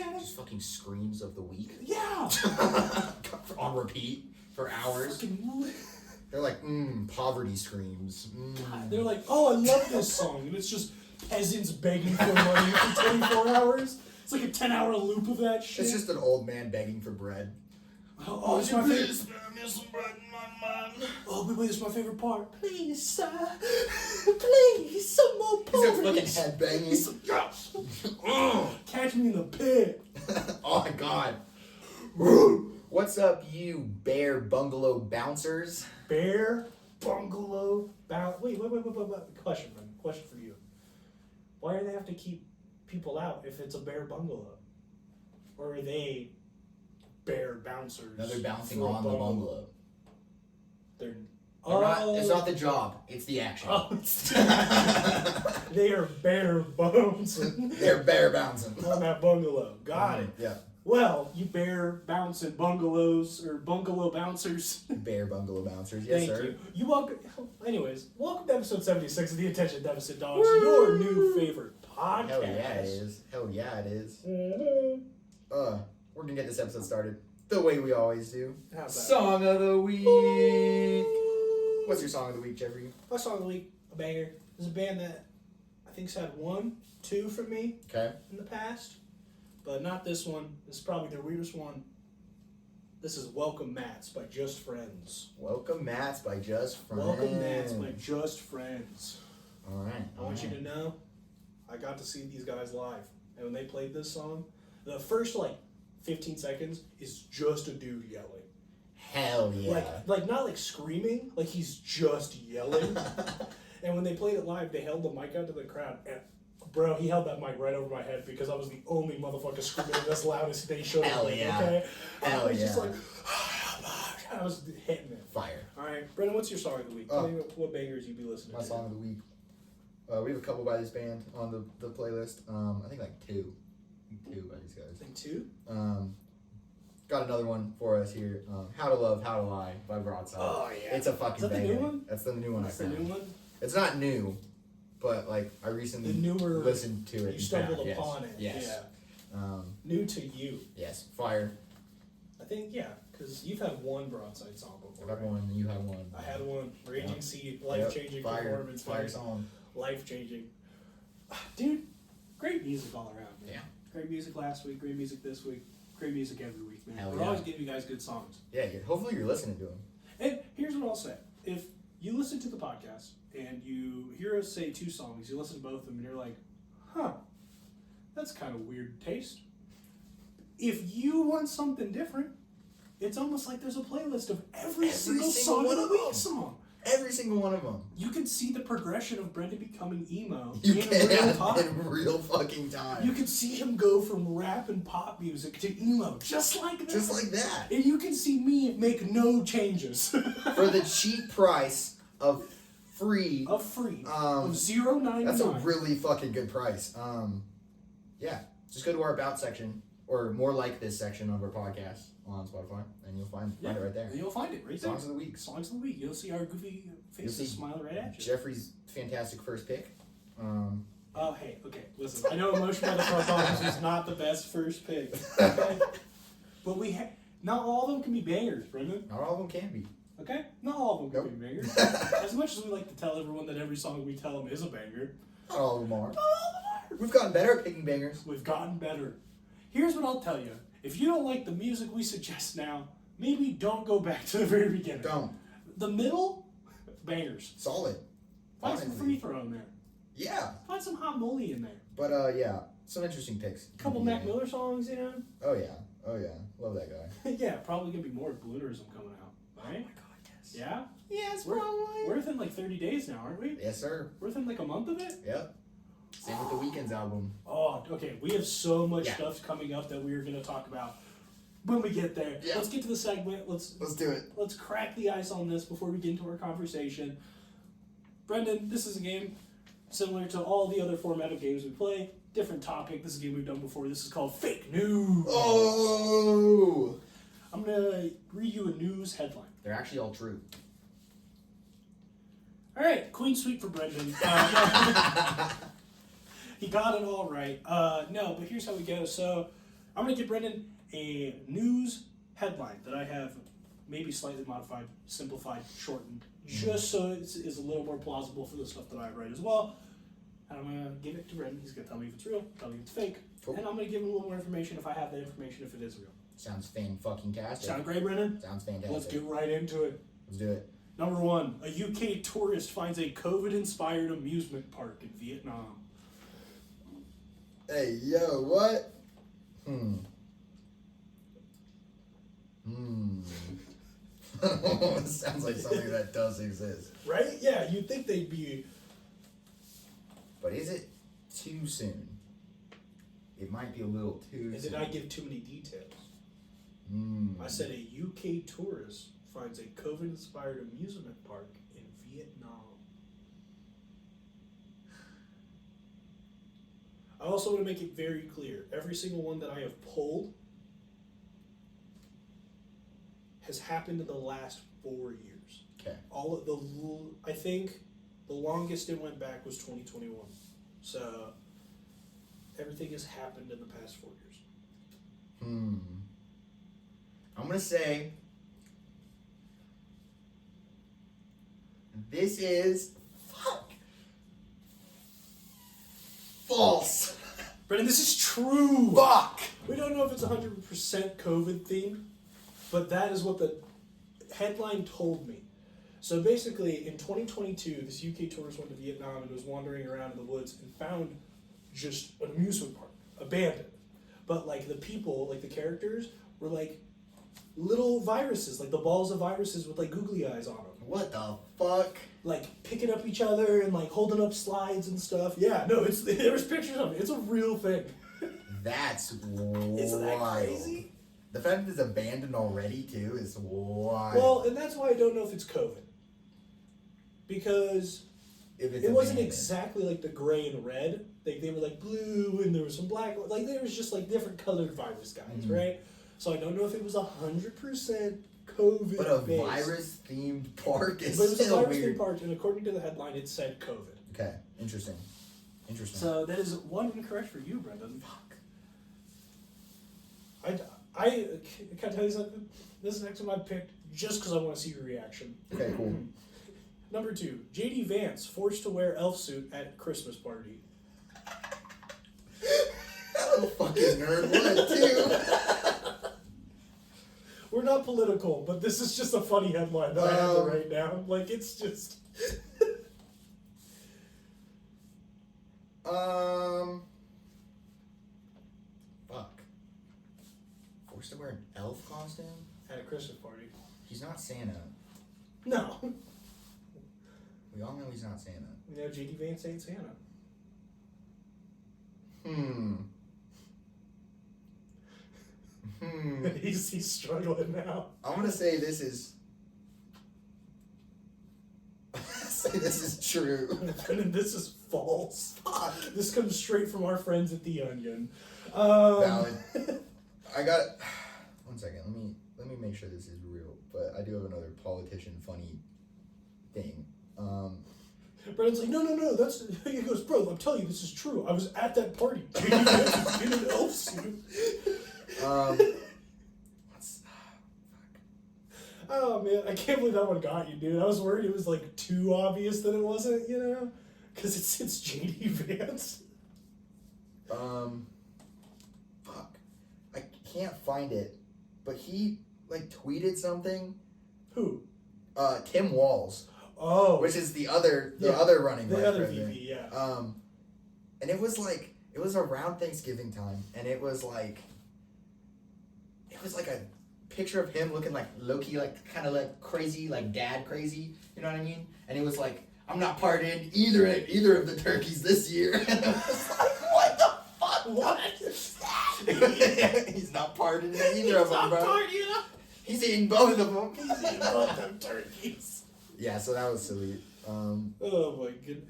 at it. Just fucking screams of the week. Yeah. On repeat for hours. They're like, poverty screams. They're like, oh, I love this song. And it's just peasants begging for money for 24 hours. It's like a 10-hour loop of that shit. It's just an old man begging for bread. Oh, it's my favorite. Oh, wait, this is my favorite part. Please, sir. Please, some more porridge. He's fucking headbanging. Catch me in the pit. Oh my god. What's up, you bear bungalow bouncers? Bear bungalow bounce. Wait. Question for you. Why do they have to keep people out if it's a bear bungalow? Or are they bear bouncers? No, they're bouncing on the bungalow. It's not the job, it's the action. Oh, they are bear bouncing. They're bear bouncing. On that bungalow. Got it. Yeah. Well, you bear bouncing bungalows or bungalow bouncers. Bear bungalow bouncers, yes, Thank sir. You welcome. Anyways, welcome to episode 76 of the Attention Deficit Dawgs, your new favorite podcast. Hell yeah, it is. Hell yeah, it is. Mm-hmm. We're gonna get this episode started the way we always do. How's that? Song of the week. What's your song of the week, Jeffrey? My song of the week, a banger. There's a band that I think's had 1, 2 from me in the past, but not this one. This is probably their weirdest one. This is Welcome Mats by Just Friends. Welcome Mats by Just Friends. Welcome Mats by Just Friends. All right. I want you to know, I got to see these guys live, and when they played this song, the first 15 seconds is just a dude yelling. Hell yeah. Like not like screaming, like he's just yelling. And when they played it live, they held the mic out to the crowd, and bro, he held that mic right over my head because I was the only motherfucker screaming as loud as they showed Hell me. yeah. Okay? Hell I was yeah. just like, I was hitting it. Fire. All right, Brendan, what's your song of the week? Tell me what bangers you be listening to. My song of the week. We have a couple by this band on the playlist. I think two by these guys. I think 2? Got another one for us here. How to Love, How to Lie by Broadside. Oh yeah. It's a fucking banger. Is that the new one? That's the new one. That's the new one? It's not new, but I recently listened to it. You stumbled upon it. Yes. Yeah. New to you. Yes. Fire. I think, yeah, because you've had one Broadside song before. I've had one, you had one. I had one. Raging Sea, life-changing performance. Fire song. Life-changing. Dude, great music all around, man. Yeah. Great music last week, great music this week, great music every week, man. Hell We're always giving you guys good songs. Yeah, hopefully you're listening to them. And here's what I'll say. If you listen to the podcast and you hear us say 2 songs, you listen to both of them and you're like, that's kind of weird taste. If you want something different, it's almost like there's a playlist of every single song of the week song. Every single one of them. You can see the progression of Brendan becoming emo in real time. In real fucking time. You can see him go from rap and pop music to emo, just like that. Just like that. And you can see me make no changes. For the cheap price of free. Of $0.99. That's a really fucking good price. Yeah. Just go to our About section, or more like this section of our podcast on Spotify, and you'll find it right there. You'll find it right there. Songs of the week. Songs of the week. You'll see our goofy faces smiling right at you. Jeffrey's fantastic first pick. Oh, hey, okay, listen. I know Emotion by the Front Office was not the best first pick, okay? But not all of them can be bangers, Brendan. Not all of them can be. Okay? Not all of them can be bangers. As much as we like to tell everyone that every song we tell them is a banger. Not all of them are. Not all of them are. We've gotten better at picking bangers. We've gotten better. Here's what I'll tell you. If you don't like the music we suggest now, maybe don't go back to the very beginning. Don't. The middle, bangers. Solid. Find some free throw in there. Yeah. Find some Hot Molly in there. But yeah, some interesting picks. A couple Mac Miller songs, you know? Oh yeah. Love that guy. Yeah, probably gonna be more Bloonerism coming out. Right? Oh my god, yes. Yeah? Yes, We're probably. within 30 days now, aren't we? Yes, sir. We're within a month of it? Yep. Same with the Weeknd's album. Oh, okay. We have so much stuff coming up that we are going to talk about when we get there. Yeah. Let's get to the segment. Let's do it. Let's crack the ice on this before we get into our conversation. Brendan, this is a game similar to all the other format of games we play. Different topic. This is a game we've done before. This is called Fake News. Oh! I'm going to read you a news headline. They're actually all true. All right. Queen sweep for Brendan. He got it all right. No, but here's how we go. So, I'm going to give Brendan a news headline that I have maybe slightly modified, simplified, shortened, just so it's a little more plausible for the stuff that I write as well. And I'm going to give it to Brendan. He's going to tell me if it's real, tell me if it's fake. Cool. And I'm going to give him a little more information if I have that information, if it is real. Sounds fan-fucking-tastic. Sound great, Brendan? Sounds fantastic. Let's get right into it. Let's do it. Number 1, a UK tourist finds a COVID-inspired amusement park in Vietnam. Hey, yo, what? Sounds like something that does exist. Right? Yeah, you'd think they'd be... But is it too soon? It might be a little too soon. Did I give too many details? I said a UK tourist finds a COVID-inspired amusement park in Vietnam. I also want to make it very clear. Every single one that I have pulled has happened in the last 4 years. Okay. I think the longest it went back was 2021. So everything has happened in the past 4 years. I'm gonna say this is false. Brendan, this is true. Fuck. We don't know if it's 100% COVID themed, but that is what the headline told me. So basically, in 2022, this UK tourist went to Vietnam and was wandering around in the woods and found just an amusement park, abandoned. But like the people, like the characters, were like little viruses, like the balls of viruses with like googly eyes on them. What the fuck? Like picking up each other and like holding up slides and stuff. Yeah, no, there's pictures of it. It's a real thing. That's wild. Isn't that crazy? The fact that it's abandoned already too is wild. Well, and that's why I don't know if it's COVID. Because it wasn't exactly like the gray and red. They were like blue and there was some black. Like there was just like different colored virus guys, right? So I don't know if it was 100% COVID. But a virus-themed park is but it was still a virus-themed weird. park, and according to the headline, it said COVID. Okay, interesting. So that is one incorrect for you, Brendan. Fuck. I can I tell you something? This next one I picked just because I want to see your reaction. Okay, cool. Number 2, J.D. Vance forced to wear elf suit at Christmas party. Oh, fucking nerd, what, too? We're not political, but this is just a funny headline that I have to write down. Like, it's just... Fuck. Forced to wear an elf costume? At a Christmas party. He's not Santa. No. We all know he's not Santa. You know, J.D. Vance ain't Santa. He's struggling now. I'm gonna say this is... this is true. And this is false. Fuck. This comes straight from our friends at The Onion. Valid. I got... One second, let me make sure this is real. But I do have another politician funny thing. Brandon's like, no, that's... He goes, bro, I'm telling you, this is true. I was at that party. J.D. Vance was in an elf suit. Oh, man, I can't believe that one got you, dude. I was worried it was, like, too obvious that it wasn't, you know? Because it's J.D. Vance. Fuck. I can't find it. But he, like, tweeted something. Who? Tim Walz. Oh. Which is the other running the vice other president. VP, yeah. And it was around Thanksgiving time, and it was like a picture of him looking like low-key, like kind of like crazy, like dad crazy, you know what I mean? And it was like, I'm not partying either of the turkeys this year. And I was like, what the fuck? What? He's not partying either of them, bro. Partying. He's eating both of them. He's eating both them turkeys. Yeah, so that was silly. Oh my goodness.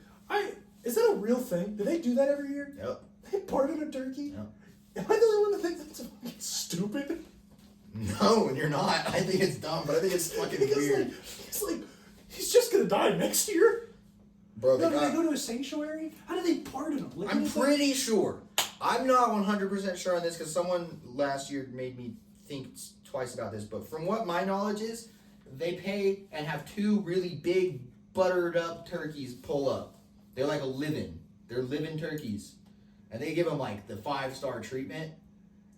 Is that a real thing? Do they do that every year? Yep. They part a turkey? Yep. Am I the only one that thinks that's fucking stupid? No, you're not. I think it's dumb, but I think it's fucking weird. He's just gonna die next year? Bro, Do they go to a sanctuary? How do they pardon him? I'm pretty sure I'm not 100% sure on this because someone last year made me think twice about this, but from what my knowledge is, they pay and have 2 really big buttered up turkeys pull up. They're like they're living turkeys. And they give them like the 5-star treatment,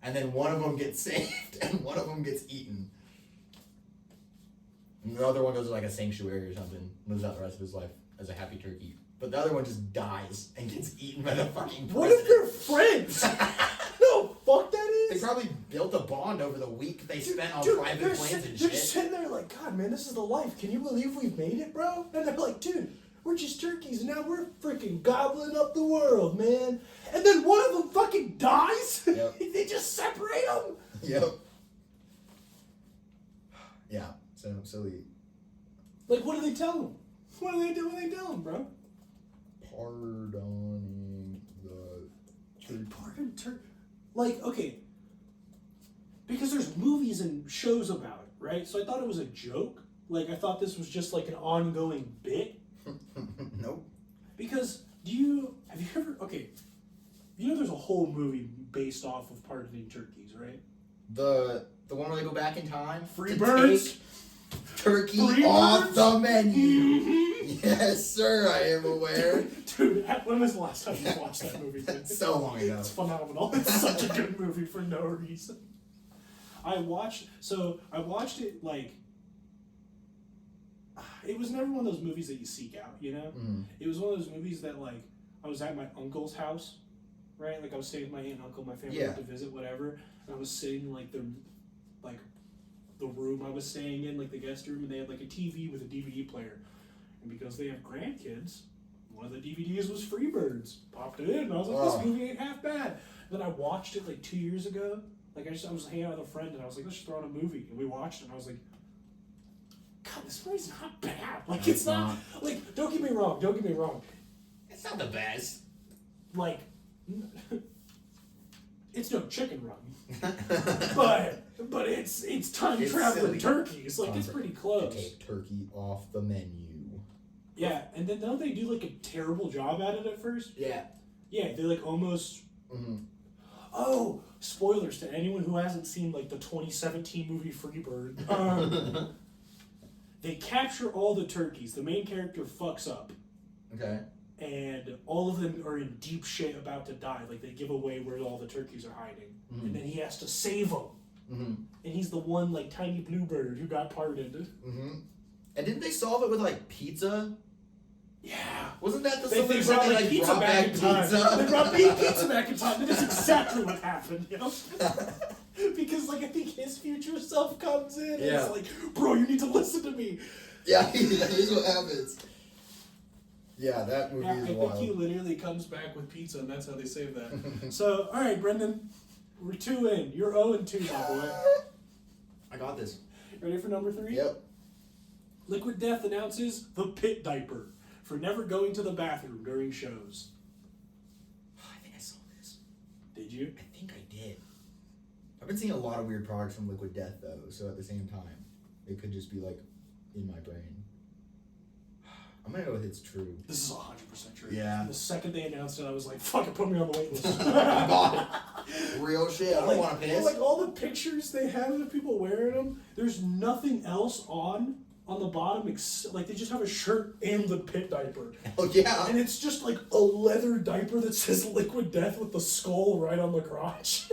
and then one of them gets saved and one of them gets eaten. And the other one goes to like a sanctuary or something, lives out the rest of his life as a happy turkey. But the other one just dies and gets eaten by the fucking president. What if they're friends? No, fuck that is. They probably built a bond over the week they spent on private planes and they're shit. sitting there like, God, man, this is the life. Can you believe we've made it, bro? And they're like, dude, we're just turkeys and now we're freaking gobbling up the world, man. And then one of them fucking dies. Yep. They just separate them. Yep. Yeah, so silly. Like, what do they tell them? What do they tell them, bro? Pardoning the turkey. Pardon like, okay. Because there's movies and shows about it, right? So I thought it was a joke. Like, I thought this was just like an ongoing bit. Nope. Because have you ever, okay, you know there's a whole movie based off of pardoning turkeys, right? The one where they go back in time? Free birds? Take turkey Free off birds? the menu. Mm-hmm. Yes, sir, I am aware. Dude, when was the last time you watched that movie? So long ago. It's phenomenal. It's such a good movie for no reason. I watched it like, it was never one of those movies that you seek out, you know? It was one of those movies that, like, I was at my uncle's house, right? Like, I was staying with my aunt and uncle, my family went to visit, whatever, and I was sitting in, like, the room I was staying in, like, the guest room, and they had, like, a TV with a DVD player. And because they have grandkids, one of the DVDs was Freebirds. Popped it in, and I was like, this movie ain't half bad. Then I watched it, like, 2 years ago. Like, I was hanging out with a friend, and I was like, let's just throw on a movie. And we watched it, and I was like, God, this movie's not bad. Like, it's not. Like, don't get me wrong. It's not the best. Like, it's no Chicken Run. but it's time traveling turkeys. Like, it's pretty close. To take turkey off the menu. Yeah, and then don't they do, like, a terrible job at it at first? Yeah. Yeah, they, like, almost... Mm-hmm. Oh, spoilers to anyone who hasn't seen, like, the 2017 movie Freebird. They capture all the turkeys. The main character fucks up. Okay. And all of them are in deep shit about to die. Like, they give away where all the turkeys are hiding. Mm-hmm. And then he has to save them. Mm-hmm. And he's the one, like, tiny bluebird who got pardoned. Mm-hmm. And didn't they solve it with, like, pizza? Yeah. Wasn't that the They solution? brought, They, like, pizza brought back in time. pizza? They brought pizza back in time. That is exactly what happened, you know? Because, like, I think his future self comes in and it's like, bro, you need to listen to me. Yeah, here's what happens. Yeah, that movie is wild. I think he literally comes back with pizza, and that's how they save that. So, all right, Brendan, we're 2 in. You're 0-2, my boy. I got this. Ready for number 3? Yep. Liquid Death announces the pit diaper for never going to the bathroom during shows. I think I saw this. Did you? I think I did. I've been seeing a lot of weird products from Liquid Death, though, so at the same time, it could just be, like, in my brain. I'm gonna go with it's true. This is 100% true. Yeah. The second they announced it, I was like, fuck it, put me on the wait list. I bought it. Real shit. I don't want to piss. Like, all the pictures they have of people wearing them, there's nothing else on the bottom, like, they just have a shirt and the pit diaper. Oh, yeah. And it's just, like, a leather diaper that says Liquid Death with the skull right on the crotch.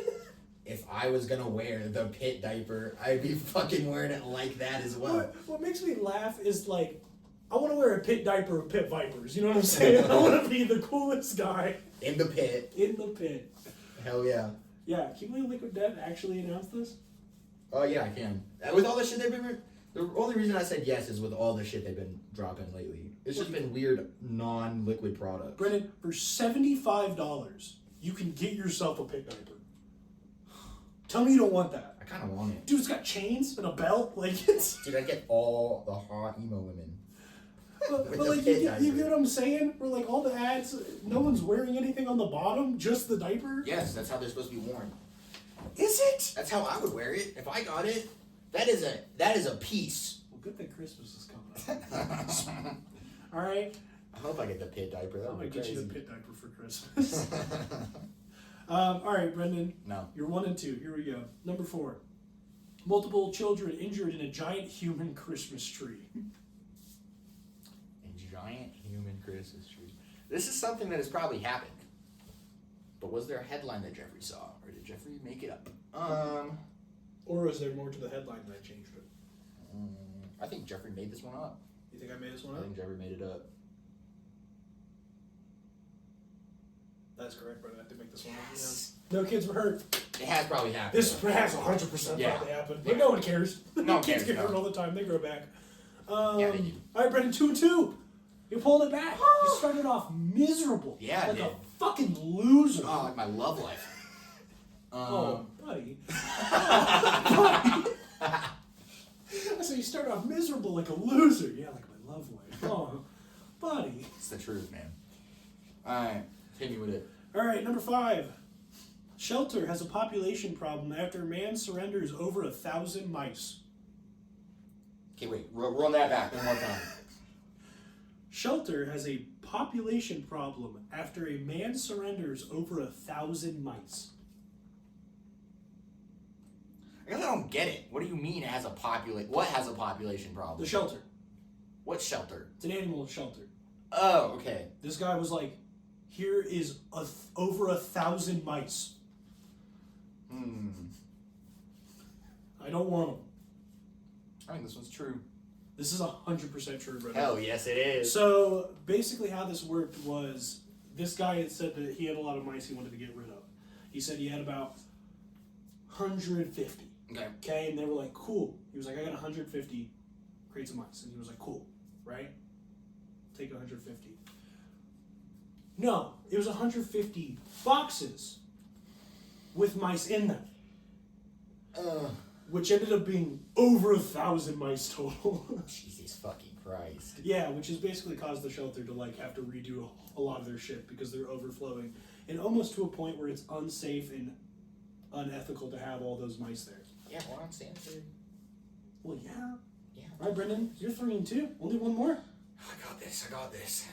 If I was gonna wear the pit diaper, I'd be fucking wearing it like that as well. What makes me laugh is, like, I want to wear a pit diaper of pit vipers. You know what I'm saying? I want to be the coolest guy. In the pit. In the pit. Hell yeah. Yeah, can you believe Liquid Death actually announced this? Oh, yeah, I can. With all the shit they've been... The only reason I said yes is with all the shit they've been dropping lately. It's just been weird, non-liquid products. Brennan, for $75, you can get yourself a pit diaper. Tell me you don't want that. I kind of want it. Dude, it's got chains and a belt. Like, it's... Dude, I get all the hot emo women. But like, you get what I'm saying? Where, like, all the ads, no one's wearing anything on the bottom, just the diaper? Yes, that's how they're supposed to be worn. Is it? That's how I would wear it. If I got it, that is a piece. Well, good that Christmas is coming up. All right? I hope I get the pit diaper. That I'm would going be to get crazy. you a pit diaper for Christmas. All right, Brendan. No. You're 1 and 2. Here we go. Number 4. Multiple children injured in a giant human Christmas tree. A giant human Christmas tree. This is something that has probably happened. But was there a headline that Jeffrey saw? Or did Jeffrey make it up? Or was there more to the headline that I changed it? I think Jeffrey made this one up. You think I made this one I up? think Jeffrey made it up. That's correct, Brendan. I did make this one up. Yes. Yeah. No kids were hurt. It has probably happened. This has 100% Yeah. probably happened. But no one cares. No one Kids cares, get hurt no. all the time. They grow back. Yeah, they do. All right, Brendan, 2 and 2. You pulled it back. You started off miserable. Yeah, I like did. a fucking loser. Oh, like my love life. Oh, buddy. Buddy. I said you started off miserable like a loser. Yeah, like my love life. Oh, buddy. It's the truth, man. Alright, hit me with it. All right, number 5. Shelter has a population problem after man surrenders over 1,000 mice. Okay, wait, run that back one more time. Shelter has a population problem after a man surrenders over 1,000 mice. I guess I don't get it. What do you mean it has a what has a population problem? The shelter. What shelter? It's an animal shelter. Oh, okay. This guy was like, here is over 1,000 mice. I don't want them. I think this one's true. This is 100% true, brother. Hell yes, it is. So basically, how this worked was this guy had said that he had a lot of mice he wanted to get rid of. He said he had about 150. Okay, and they were like, cool. He was like, I got 150 crates of mice, and he was like, cool, right? Take 150. No, it was 150 boxes with mice in them, which ended up being over 1,000 mice total. Jesus fucking Christ. Yeah, which has basically caused the shelter to like have to redo a lot of their shit because they're overflowing, and almost to a point where it's unsafe and unethical to have all those mice there. Yeah, well, I'm Stanford. Well, yeah. Yeah. All right, Brendan, you're 3 and 2. Only one more. I got this.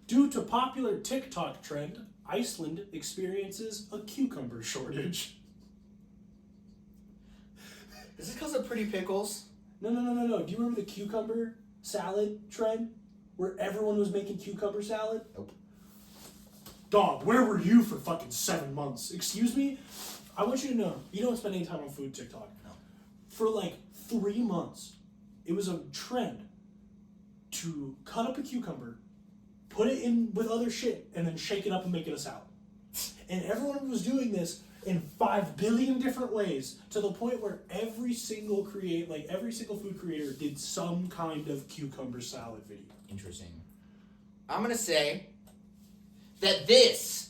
Due to popular TikTok trend, Iceland experiences a cucumber shortage. Is this because of Pretty Pickles? No. Do you remember the cucumber salad trend? Where everyone was making cucumber salad? Nope. Dog, where were you for fucking 7 months? Excuse me? I want you to know, you don't spend any time on food TikTok. No. For like 3 months, it was a trend to cut up a cucumber, put it in with other shit, and then shake it up and make it a salad. And everyone was doing this in 5 billion different ways, to the point where every single food creator did some kind of cucumber salad video. Interesting. I'm gonna say that this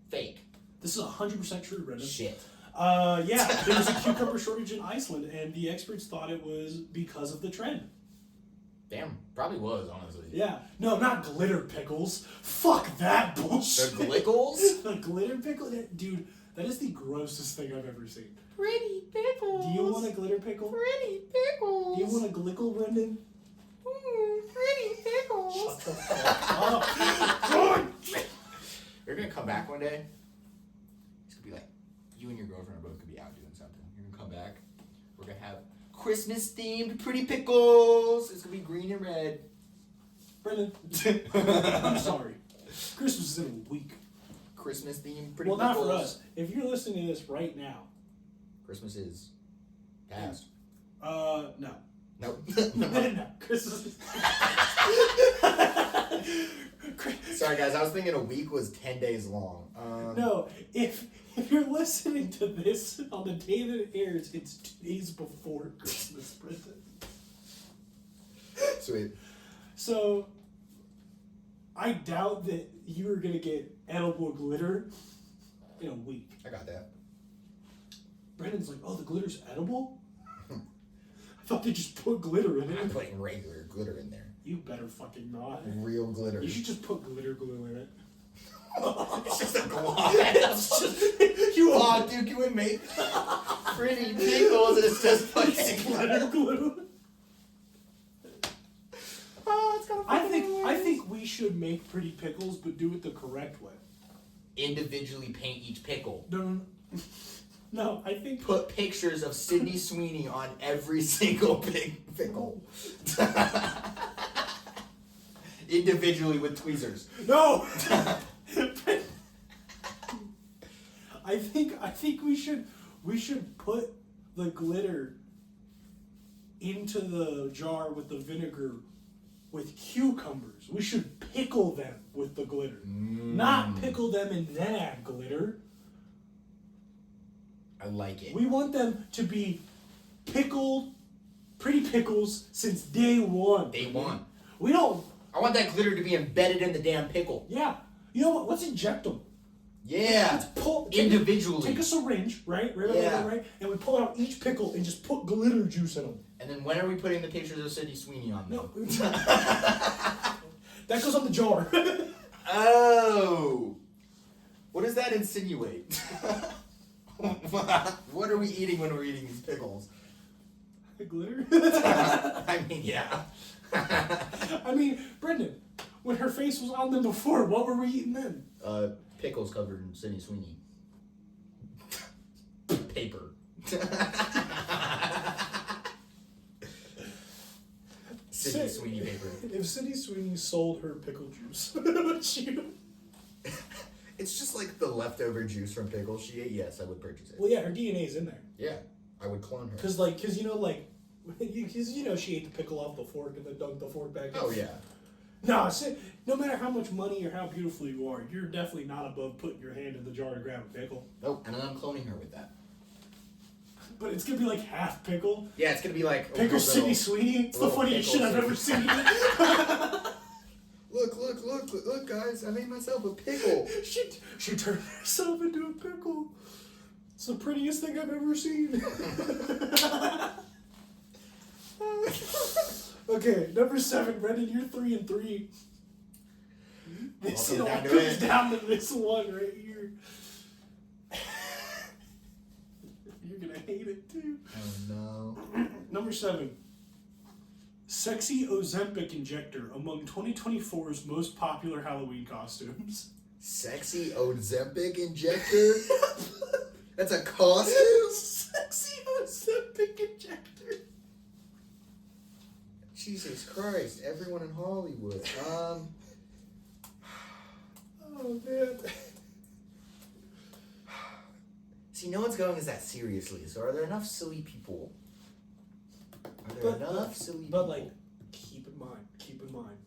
fake. This is 100% true, Brendan. Shit. Yeah, there was a cucumber shortage in Iceland, and the experts thought it was because of the trend. Damn, probably was, honestly. Yeah. No, not glitter pickles. Fuck that bullshit. The glickles? The glitter pickle? Dude, that is the grossest thing I've ever seen. Pretty Pickles. Do you want a glitter pickle? Pretty Pickles. Do you want a glickle, Brendan? Pretty Pickles. Shut the fuck up. You're gonna come back one day. It's gonna be like, you and your girlfriend are both gonna be out doing something. You're gonna come back. We're gonna have Christmas themed Pretty Pickles. It's gonna be green and red. Brendan, I'm sorry. Christmas is in a week. Christmas themed Pretty Well, Pickles. not for us. If you're listening to this right now. Christmas is past. No. Nope. No. Christmas is... Sorry guys, I was thinking a week was 10 days long. No, if you're listening to this on the day that it airs, it's 2 days before Christmas, Brendan. Sweet. So, I doubt that you are going to get edible glitter in a week. I got that. Brendan's like, oh, the glitter's edible? I thought they just put glitter in I'm it. putting regular glitter in there. You better fucking not. Real glitter. You should just put glitter glue in it. It's just a gloss. Oh, dude, can we make Pretty Pickles and it's just fucking glitter glue. Oh, it's kind of. I think we should make pretty pickles, but do it the correct way. Individually paint each pickle. No. No, I think Put pictures of Sydney Sweeney on every single pickle. Individually with tweezers. no. I think we should put the glitter into the jar with the vinegar with cucumbers. We should pickle them with the glitter. Not pickle them and then add glitter. I like it. We want them to be pickled, pretty pickles since day one. Day one. We don't. I want that glitter to be embedded in the damn pickle. Yeah. You know what? Let's inject them. Yeah. Let's pull individually. Take a syringe, right? Yeah. Right? And we pull out each pickle and just put glitter juice in them. And then when are we putting the pictures of Sydney Sweeney on them? No. That goes on the jar. Oh. What does that insinuate? What are we eating when we're eating these pickles? Glitter? I mean, yeah. I mean, Brendan, when her face was on them before, what were we eating then? Pickles covered in Sydney Sweeney. Paper. Sydney Sweeney paper. If Sydney Sweeney sold her pickle juice, would you? It's just like the leftover juice from pickles she ate. Yes, I would purchase it. Well, yeah, her DNA's in there. Yeah, I would clone her. Cause she ate the pickle off the fork and then dunked the fork back in. Oh yeah. No, no matter how much money or how beautiful you are, you're definitely not above putting your hand in the jar to grab a pickle. Nope, and then I'm cloning her with that. But it's gonna be like half pickle. Yeah, it's gonna be like Pickle Sydney Sweeney. It's the funniest shit I've ever seen. Look, guys! I made myself a pickle. She turned herself into a pickle. It's the prettiest thing I've ever seen. Okay, number 7, Brendan, you're 3-3. This all comes down to this one right here. You're gonna hate it too. Oh no. Number 7. Sexy Ozempic injector among 2024's most popular Halloween costumes. Sexy Ozempic injector? That's a costume? Sexy Ozempic injector. Jesus Christ, everyone in Hollywood. Oh man. See, no one's going as that seriously, so are there enough silly people? Silly people? But like, keep in mind,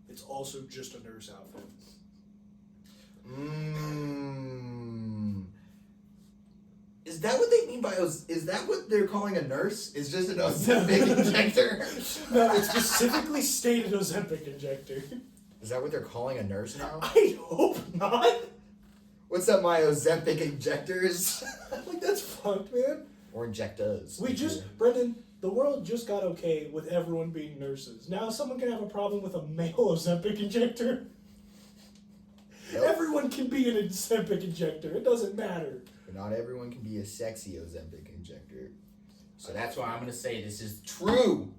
it's also just a nurse outfit. Is that what they mean by is that what they're calling a nurse? Is just an Ozempic injector? No, it's specifically stated Ozempic injector. Is that what they're calling a nurse now? I hope not. What's up, my Ozempic injectors? Like, that's fucked, man. Or injectors. Brendan, the world just got okay with everyone being nurses. Now someone can have a problem with a male Ozempic injector. Yep. Everyone can be an Ozempic injector. It doesn't matter. But not everyone can be a sexy Ozempic injector. So that's why I'm going to say this is true.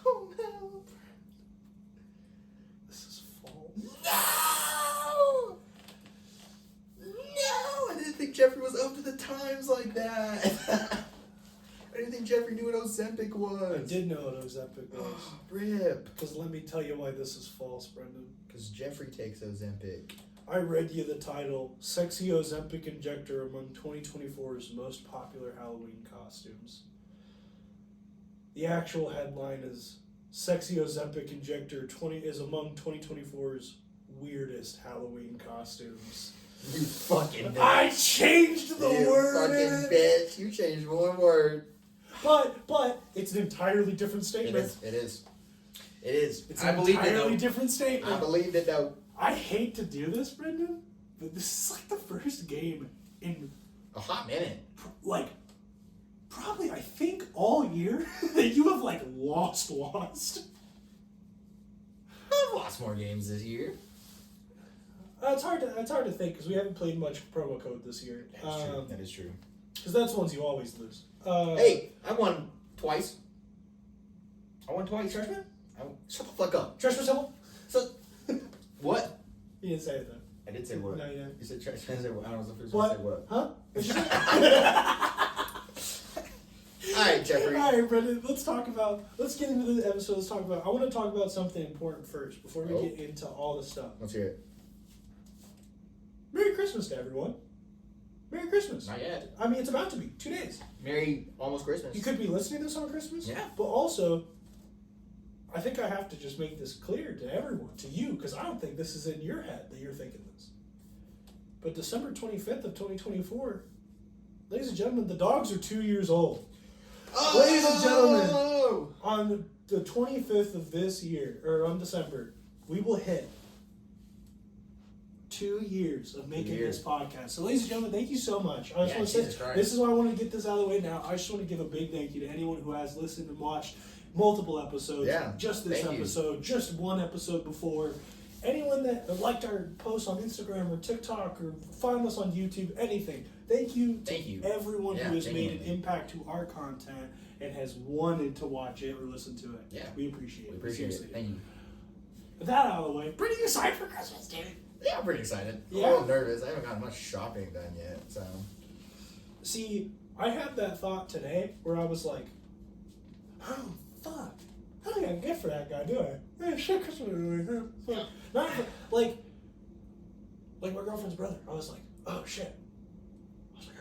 Oh no. This is false. No! No! I didn't think Jeffrey was up to the times like that. I didn't think Jeffrey knew what Ozempic was. I did know what Ozempic was. Rip. Because let me tell you why this is false, Brendan. Because Jeffrey takes Ozempic. I read you the title, Sexy Ozempic Injector Among 2024's Most Popular Halloween Costumes. The actual headline is, Sexy Ozempic Injector is among 2024's weirdest Halloween costumes. You fucking bitch. I changed the word! You fucking bitch. You changed one word. But it's an entirely different statement. It is. It's an entirely different statement. I believed it though. I hate to do this, Brendan, but this is like the first game in a hot minute. Probably, I think, all year that you have lost. I've lost more games this year. It's hard to think because we haven't played much promo code this year. That's true. That is true. Because that's ones you always lose. Hey, I won Twice. I won twice. Trash man? Shut the fuck up. Trash man symbol? So, what? You didn't say it though. I did say what? No, you didn't. You said trash man. I don't know if it's What? say what. Huh? What'd you say? Alright, Jeffrey. Alright, Brendan, let's get into the episode. I want to talk about something important first before we get into all the stuff. Let's hear it. Merry Christmas to everyone. Merry Christmas. Not yet. I mean, it's about to be 2 days. Merry almost Christmas. You could be listening to this on Christmas. Yeah. But also, I think I have to just make this clear to everyone, to you, because I don't think this is in your head that you're thinking this. But December 25th of 2024, ladies and gentlemen, the dogs are 2 years old. Oh! Ladies and gentlemen, on the 25th of this year, or on December, we will hit 2 years of making this podcast. So, ladies and gentlemen, thank you so much. I just want to say, this is why I want to get this out of the way now. I just want to give a big thank you to anyone who has listened and watched multiple episodes. Yeah, just this episode, just one episode before. Anyone that liked our posts on Instagram or TikTok or find us on YouTube, anything. Thank you to everyone who has made an impact to our content and has wanted to watch it or listen to it. Yeah. We appreciate it. We appreciate it. Thank you. With that out of the way, pretty excited for Christmas, dude. Yeah, I'm pretty excited. Yeah. I'm a little nervous. I haven't gotten much shopping done yet, so. See, I had that thought today where I was like, oh, fuck. I don't got a gift for that guy, do I? Hey, shit, Christmas. Not for, like my girlfriend's brother. I was like, oh, shit. I was like,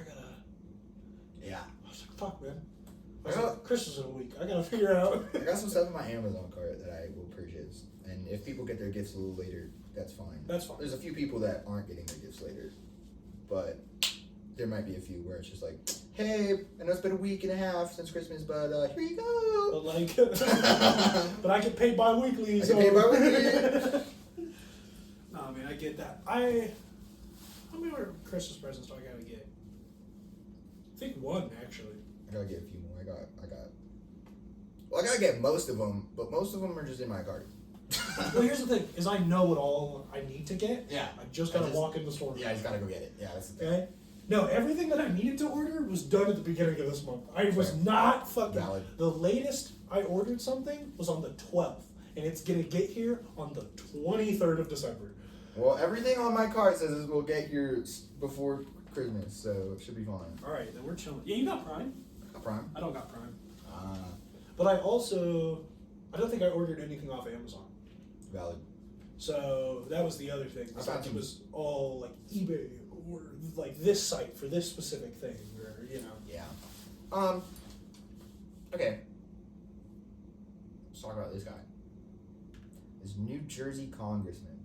Yeah. I was like, fuck, man. I was like, Christmas in a week. I gotta figure out. I got some stuff in my Amazon cart that I will purchase. And if people get their gifts a little later, that's fine. That's fine. There's a few people that aren't getting their gifts later. But there might be a few where it's just like, hey, I know it's been a week and a half since Christmas, but here you go. But like, but I get paid bi-weekly. I get paid bi-weekly. Nah, man, I get that. How many more Christmas presents do I gotta get? I think one, actually. I gotta get a few more. I gotta get most of them, but most of them are just in my cart. Well, here's the thing: is I know what all I need to get. Yeah. I just gotta walk in the store. Yeah, I just gotta go get it. Yeah, that's the thing. Okay. No, everything that I needed to order was done at the beginning of this month. I was not fucking valid. The latest I ordered something was on the 12th, and it's gonna get here on the 23rd of December. Well, everything on my cart says it will get here before Christmas, so it should be fine. All right, then we're chilling. Yeah, you got Prime. Got Prime? I don't got Prime. Ah. But I don't think I ordered anything off Amazon. Valid. So that was the other thing. I found It was all like eBay or like this site for this specific thing, or Yeah. Okay. Let's talk about this guy. This New Jersey congressman.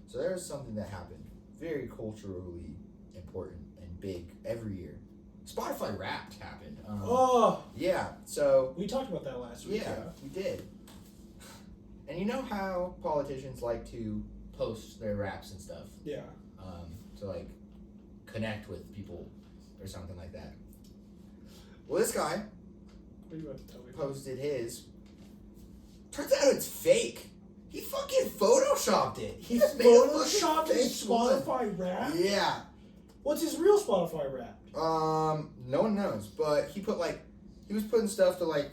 So there's something that happened, very culturally important and big every year. Spotify Wrapped happened. Yeah, so... We talked about that last week. Yeah, we did. And you know how politicians like to post their raps and stuff? Yeah. To, like, connect with people or something like that. Well, this guy What are you about to tell me? posted his. Turns out it's fake. He fucking photoshopped it. He just made a photoshopped fucking his fake one. Spotify rap? Yeah. What's his real Spotify rap? No one knows, but he was putting stuff to like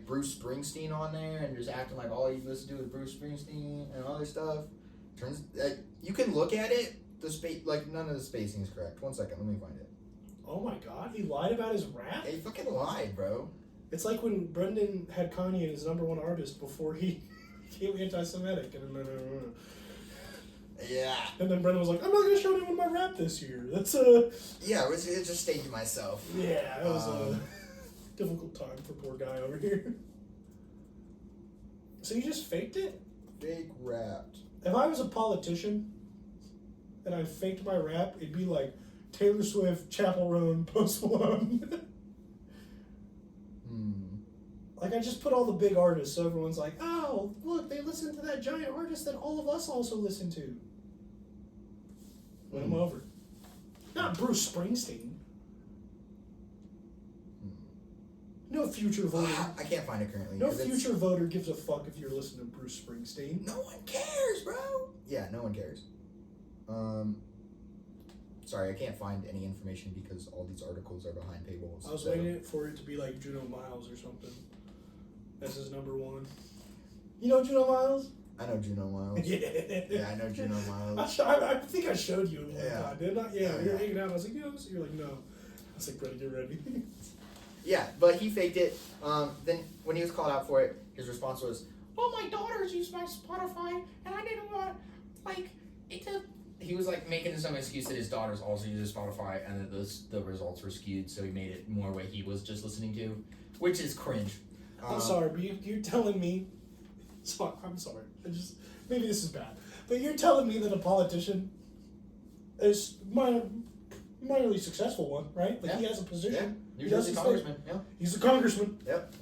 Bruce Springsteen on there and just acting like all you listen to is Bruce Springsteen and other stuff. Turns you can look at it, none of the spacing is correct. 1 second, let me find it. Oh my god, he lied about his rap? Yeah, he fucking lied, bro. It's like when Brendan had Kanye as #1 artist before he became anti-Semitic. Yeah. And then Brendan was like, I'm not going to show anyone my rap this year. That's Yeah, it just stayed to myself. Yeah, that was a difficult time for poor guy over here. So you just faked it? Fake wrapped. If I was a politician and I faked my rap, it'd be like Taylor Swift, Chappell Roan, Post Malone. Like, I just put all the big artists so everyone's like, oh, look, they listen to that giant artist that all of us also listen to. Win them over. Not Bruce Springsteen. No future voter. I can't find it currently. No future voter gives a fuck if you're listening to Bruce Springsteen. No one cares, bro. Yeah, no one cares. Sorry, I can't find any information because all these articles are behind paywalls. I was waiting for it to be like Juno Miles or something. That's his number one. You know Juno Miles? I know Juno Miles. Yeah, I know Juno Miles. I think I showed you one Yeah. time, didn't I? Yeah, we were hanging out. I was like, you're like, no. I was like, Brady, get ready. Yeah, but he faked it. Then when he was called out for it, his response was, "Well, my daughters use my Spotify, and I didn't want it to." He was like making some excuse that his daughters also use Spotify, and that the results were skewed, so he made it more what he was just listening to, which is cringe. I'm sorry, but you're telling me. I'm sorry. Maybe this is bad, but you're telling me that a politician is minorly successful one, right? Like he has a position. Yeah. He's a congressman. Yeah. He's a congressman. Yep.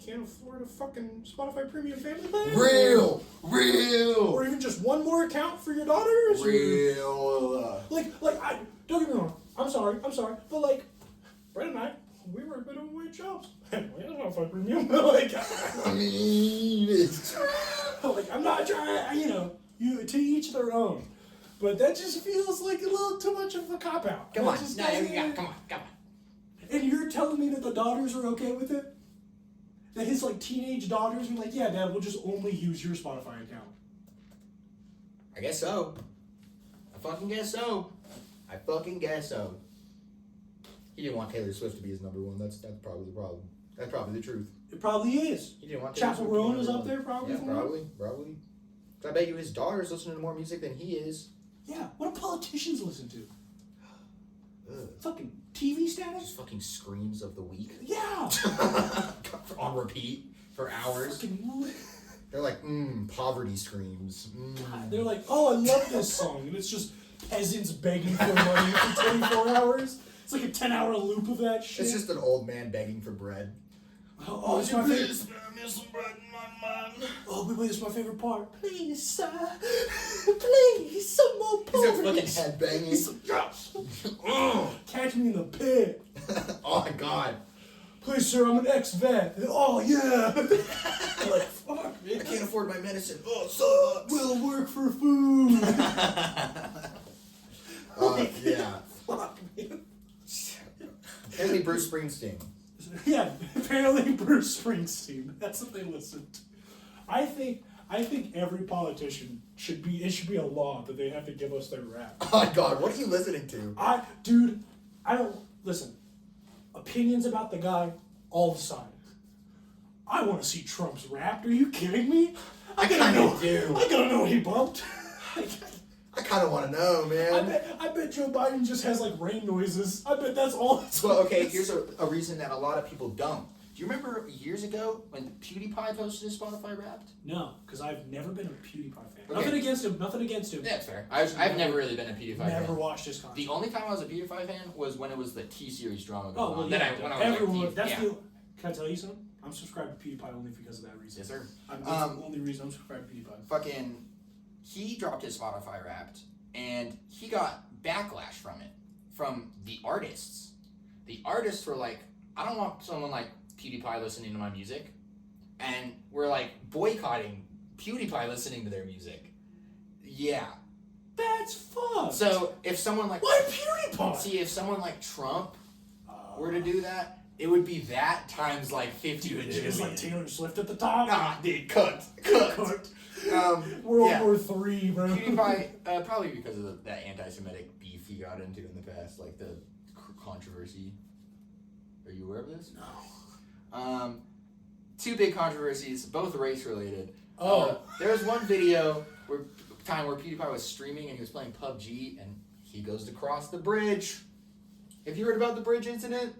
Can't afford a fucking Spotify Premium family plan? Real. Or even just one more account for your daughters? Real. I don't get me wrong. I'm sorry, but like, Brett and I, we work minimum wage jobs. We don't know if I premium. I mean, it's true. Like, I'm not trying. To each their own. But that just feels like a little too much of a cop out. Come on, come on. And you're telling me that the daughters are okay with it? That his teenage daughters are like, yeah, Dad, we'll just only use your Spotify account. I guess so. I fucking guess so. He didn't want Taylor Swift to be his number one. That's probably the problem. That's probably the truth. It probably is. He didn't want Taylor Chapel Swift to be Roan is number up one. there probably. Yeah, for him. probably. I bet you his daughter's listening to more music than he is. Yeah, what do politicians listen to? Ugh. Fucking TV status? Just fucking screams of the week. Yeah. On repeat for hours. Fucking They're like, poverty screams. God, they're like, oh, I love this song. And it's just peasants begging for money for 24 hours. It's like a 10-hour loop of that shit. It's just an old man begging for bread. Oh, it's my favorite. Some bread in my mind. Oh, wait, this is my favorite part. Please, sir. Please, some more poverty. He's fucking headbanging. Catch me in the pit. Oh my god. Please, sir, I'm an ex-vet. Oh, yeah. Like, fuck, man. I can't afford my medicine. Oh, it sucks. We'll work for food. Yeah. Fuck, man. Apparently Bruce Springsteen. Yeah, apparently Bruce Springsteen. That's what they listen to. I think every politician should be a law that they have to give us their rap. Oh my god, what are you listening to? I don't listen. Opinions about the guy, all the side. I want to see Trump's rap. Are you kidding me? I kind of do. I gotta know what he bumped. I kind of want to know, man. I bet Joe Biden just has rain noises. I bet that's all. Well, okay, here's a reason that a lot of people don't. Do you remember years ago when PewDiePie posted his Spotify Wrapped? No, because I've never been a PewDiePie fan. Okay. Nothing against him. That's fair. I've never really been a PewDiePie fan. Never watched his content. The only time I was a PewDiePie fan was when it was the T-Series drama going Oh, well, on. yeah. When I was Everyone, like, that's yeah. Can I tell you something? I'm subscribed to PewDiePie only because of that reason. Yes, sir. That's the only reason I'm subscribed to PewDiePie. Fucking, he dropped his Spotify Wrapped, and he got backlash from it, from the artists. The artists were like, I don't want someone like PewDiePie listening to my music, and we're boycotting PewDiePie listening to their music. Yeah. That's fucked. So if someone why PewDiePie? See, if someone like Trump were to do that, it would be that times 50 It's bajillion. like Taylor Swift at the top. Nah, dude, cooked. World yeah. War III, bro. PewDiePie, probably because of that anti-Semitic beef he got into in the past, the controversy. Are you aware of this? No. Two big controversies, both race-related. Oh. There was one video where PewDiePie was streaming and he was playing PUBG, and he goes to cross the bridge. Have you heard about the bridge incident?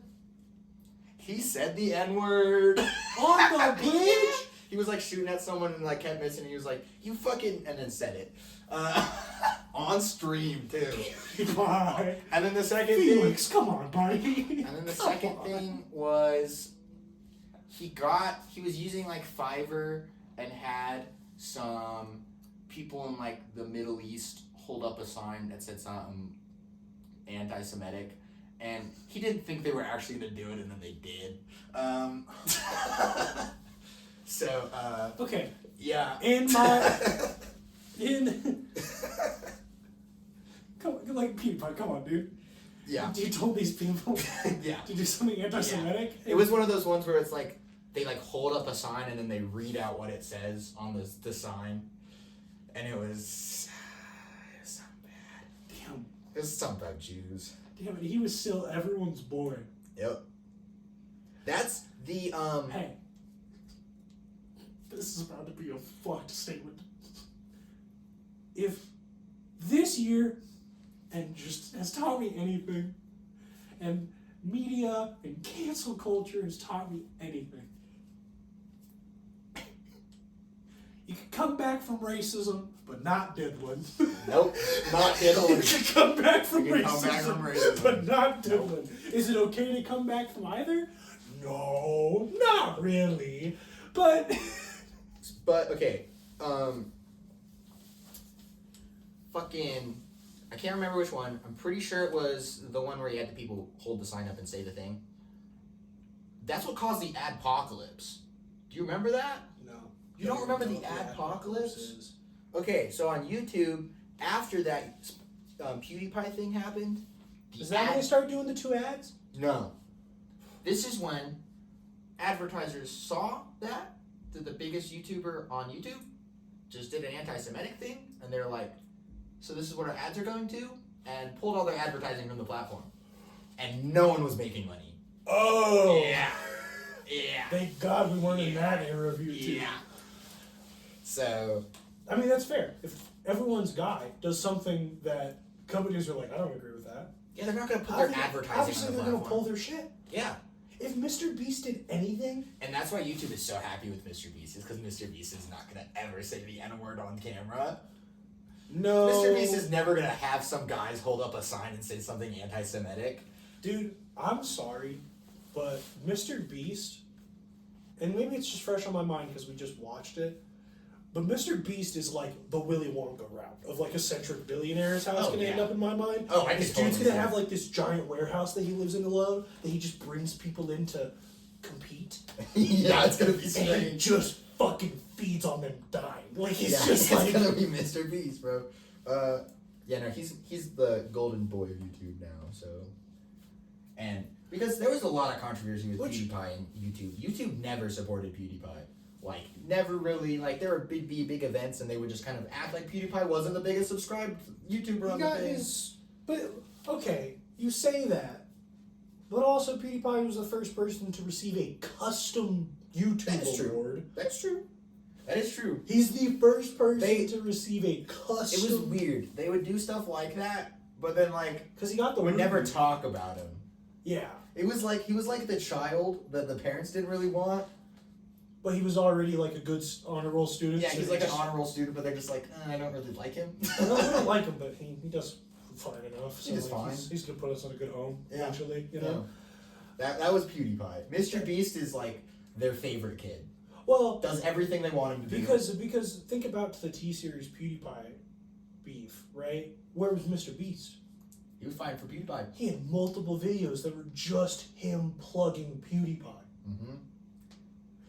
He said the N-word. On the bridge? He was shooting at someone and kept missing, and he was like, you fucking, and then said it. On stream too. Bye. And then the second Felix, come on, buddy. And then the second thing was he was using Fiverr and had some people in the Middle East hold up a sign that said something anti-Semitic, and he didn't think they were actually gonna do it, and then they did. So Okay. yeah. like PewDiePie, come on, dude. Yeah. You told these people Yeah. to do something anti-Semitic? Yeah. It was one of those ones where it's like, they like hold up a sign and then they read out what it says on the sign. And it was something bad. Damn. It was something about Jews. Damn it, he was still everyone's boy. Yep. That's the, Hey. This is about to be a fucked statement. If this year, and just has taught me anything, and media and cancel culture has taught me anything, you can come back from racism, but not diddling. Nope, not diddling. You can come back from You can racism, come back from racism. but not diddling. Is it okay to come back from either? No, not really. But okay, fucking, I can't remember which one. I'm pretty sure it was the one where you had the people hold the sign up and say the thing. That's what caused the adpocalypse. Do you remember that? no. You don't remember the adpocalypse? Okay, so on YouTube, after that PewDiePie thing happened, Is that when they start doing the 2 ads? No. This is when advertisers saw that the biggest YouTuber on YouTube just did an anti-Semitic thing, and they're like, so this is what our ads are going to, and pulled all their advertising from the platform. And no one was making money. Oh! Yeah. Yeah. Thank God we weren't in that era of YouTube. Yeah. So, I mean, that's fair. If everyone's guy does something that companies are like, I don't agree with that. yeah, they're not going to put their advertising Obviously, on the they're going to pull platform. their shit. Yeah. If Mr. Beast did anything, And that's why YouTube is so happy with Mr. Beast, is because Mr. Beast is not going to ever say the N-word on camera. no. Mr. Beast is never going to have some guys hold up a sign and say something anti-Semitic. Dude, I'm sorry, but Mr. Beast, and maybe it's just fresh on my mind because we just watched it, but Mr. Beast is like the Willy Wonka route of like eccentric billionaires, how it's going to end up in my mind. Oh, I This can dude's totally going to see have that. like this giant warehouse that he lives in alone, that he just brings people in to compete. Yeah, it's going to be And strange. he just fucking feeds on them dying. Like, he's Yeah, just it's like... gonna be Mr. Beast, bro. Yeah, no, he's the golden boy of YouTube now. So, and because there was a lot of controversy with PewDiePie and YouTube. YouTube never supported PewDiePie. Like, never really. Like, there would be big events, and they would just kind of act like PewDiePie wasn't the biggest subscribed YouTuber on the thing. But, okay, you say that, but also PewDiePie was the first person to receive a custom YouTube That is true. award. That's true. That is true. He's the first person to receive a custom... It was weird. They would do stuff like that, but then, like, because he got the would never movie. talk about him. Yeah, It was like, he was like the child that the parents didn't really want. but he was already like a good honor roll student. Yeah, so he's they like an just- honor roll student, but they're just like, I don't really like him. No, I don't like him, but he does fine enough. So He does like, fine. He's gonna put us on a good home Yeah. eventually, you know. That was PewDiePie. Mr. Beast is like their favorite kid. Well, Does everything they want him to do. because think about the T-Series PewDiePie beef, right? Where was Mr. Beast? He was fighting for PewDiePie. He had multiple videos that were just him plugging PewDiePie. Mm-hmm.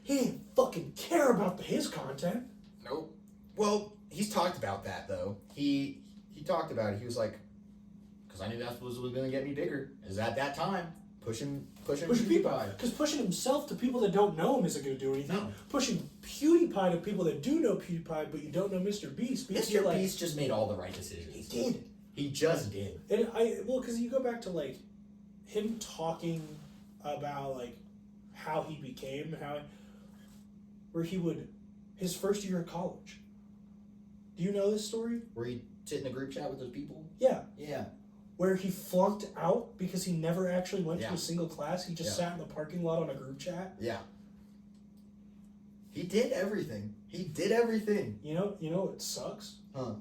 He didn't fucking care about his content. Nope. Well, he's talked about that though. He talked about it. He was like, because I knew that was going to get me bigger. Is at that time pushing PewDiePie. Because pushing himself to people that don't know him isn't going to do anything. No. Pushing PewDiePie to people that do know PewDiePie, but you don't know Mr. Beast. Because you're Mr. like, Beast just made all the right decisions. he did. He just did. And because you go back to like him talking about like how he became, where he would, his first year of college. Do you know this story? Where he sit in a group chat with those people? Yeah. Yeah. Where he flunked out because he never actually went to Yeah. a single class. He just Yeah. sat in the parking lot on a group chat. Yeah. He did everything. He did everything. You know what sucks? Huh.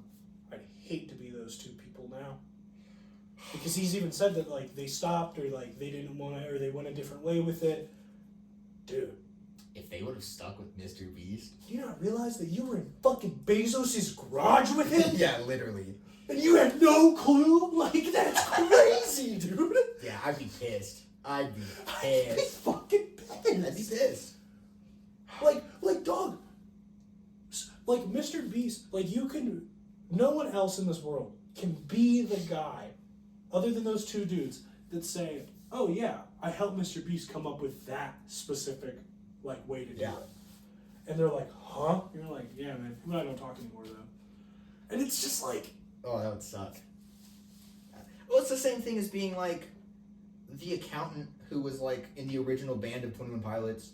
I'd hate to be those two people now. Because he's even said that like they stopped or like they didn't want to or they went a different way with it. Dude. If they would have stuck with Mr. Beast. Do you not realize that you were in fucking Bezos' garage with him? Yeah, literally. And you had no clue? Like, that's crazy, dude. Yeah, I'd be pissed. I'd be I'd be pissed. fucking I'd be pissed. pissed. Like, dog. Like, Mr. Beast, like, no one else in this world can be the guy, other than those two dudes, that say, oh yeah, I helped Mr. Beast come up with that specific like way to do it. And they're like, huh? And you're like, yeah, man, him and I don't talk anymore though. And it's just like, oh, that would suck. Well, it's the same thing as being like the accountant who was like in the original band of 21 Pilots.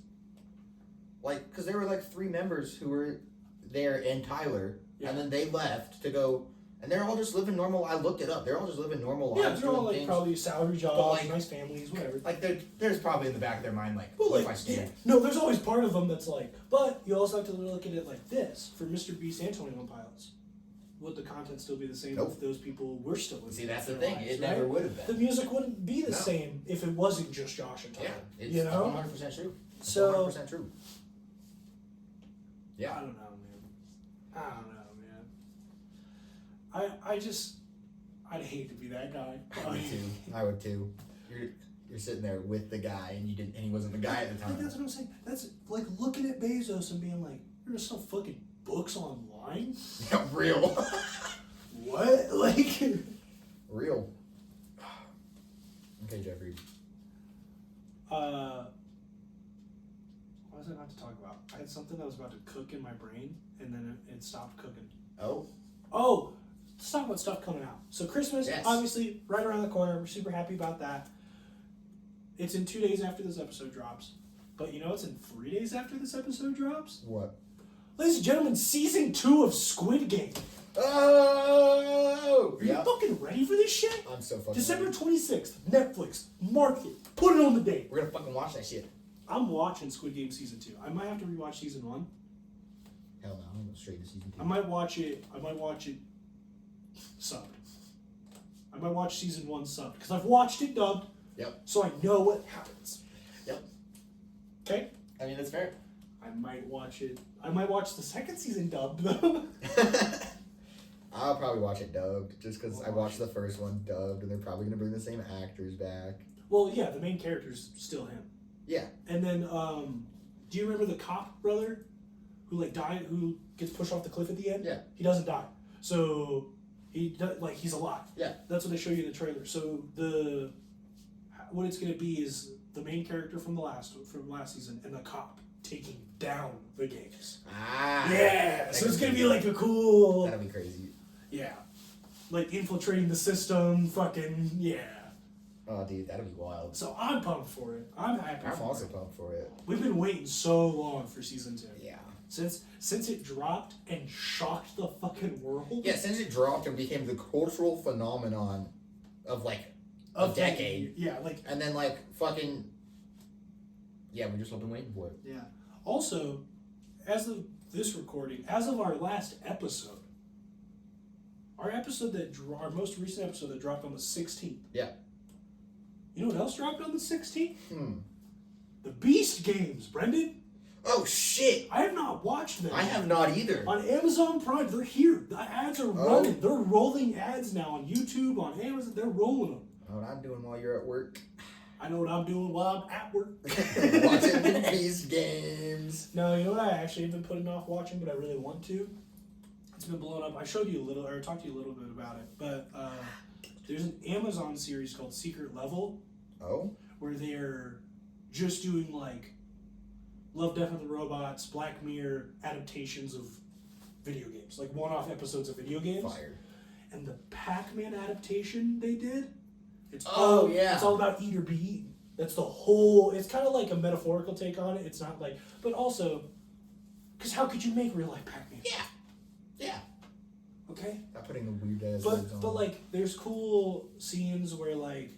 Like, because there were like 3 members who were there and Tyler, and then they left to go, and they're all just living normal. I looked it up. They're all just living normal lives. yeah, they're all like things. probably salary jobs, like, nice families, whatever. Like there's probably in the back of their mind like, Well, what like, if I stayed? yeah. No, there's always part of them that's like, but you also have to look at it like this for Mr. Beast and 21 Pilots. Would the content still be the same if those people were still living? See, that's the their thing. lives, It never would have been. The music wouldn't be the same if it wasn't just Josh and Tyler. Yeah, it's you know? 100% true. It's So 100% true. Yeah. I don't know, man. I'd hate to be that guy. I would too. You're sitting there with the guy, and he wasn't the guy at the time. Like, that's what I'm saying. That's like looking at Bezos and being like, you're gonna sell fucking books online? Yeah, real. What? Like, real. Okay, Jeffrey. What was I about to talk about? I had something that was about to cook in my brain, and then it stopped cooking. Oh, let's talk about stuff coming out. So Christmas, obviously, right around the corner. We're super happy about that. It's in 2 days after this episode drops. But you know it's in 3 days after this episode drops? What? Ladies and gentlemen, season 2 of Squid Game. Oh! Are you fucking ready for this shit? I'm so fucking December ready. 26th, Netflix, mark it, put it on the date. We're gonna fucking watch that shit. I'm watching Squid Game season 2. I might have to rewatch season 1. Hell no, I'm going straight to season 2. I might watch it subbed. I might watch season 1 subbed because I've watched it dubbed. Yep. So I know what happens. Yep. Okay. I mean, that's fair. I might watch it. I might watch the second season dubbed though. I'll probably watch it dubbed just because I watched the first one dubbed, and they're probably gonna bring the same actors back. Well, yeah, the main character's still him. Yeah. And then, do you remember the cop brother who like died, who gets pushed off the cliff at the end? Yeah. He doesn't die, so he's alive. Yeah. That's what they show you in the trailer. So what it's gonna be is the main character from last season and the cop taking down the games. Yeah. So it's gonna be like a cool. That'll be crazy. Yeah. Like infiltrating the system. Fucking yeah. Oh, dude, that'll be wild. So I'm pumped for it. I'm happy. I'm also pumped for it. We've been waiting so long for season 2. Yeah. Since it dropped and shocked the fucking world. Yeah, since it dropped and became the cultural phenomenon of like a decade. Yeah, like. And then like fucking. Yeah, we just all been waiting for it. Yeah. Also, as of this recording, as of our last episode, our most recent episode that dropped on the 16th. Yeah. You know what else dropped on the 16th? The Beast games, Brendan. Oh shit! I have not watched them. I have not either. On Amazon Prime, they're here. The ads are running. They're rolling ads now on YouTube, on Amazon. They're rolling them. I know what I'm doing while you're at work. I know what I'm doing while I'm at work. Watching the Beast games. No, you know what I actually have been putting off watching, but I really want to? It's been blowing up. I showed you a little, or talked to you a little bit about it, but there's an Amazon series called Secret Level. Oh? Where they're just doing like Love, Death, and the Robots, Black Mirror adaptations of video games. Like one-off episodes of video games. Fire. And the Pac-Man adaptation they did, it's it's all about eat or be eaten. That's the whole, it's kind of like a metaphorical take on it. It's not like, but also, because how could you make real life Pac-Man? Yeah. Okay? Not putting the weird ass words on. But like, there's cool scenes where like,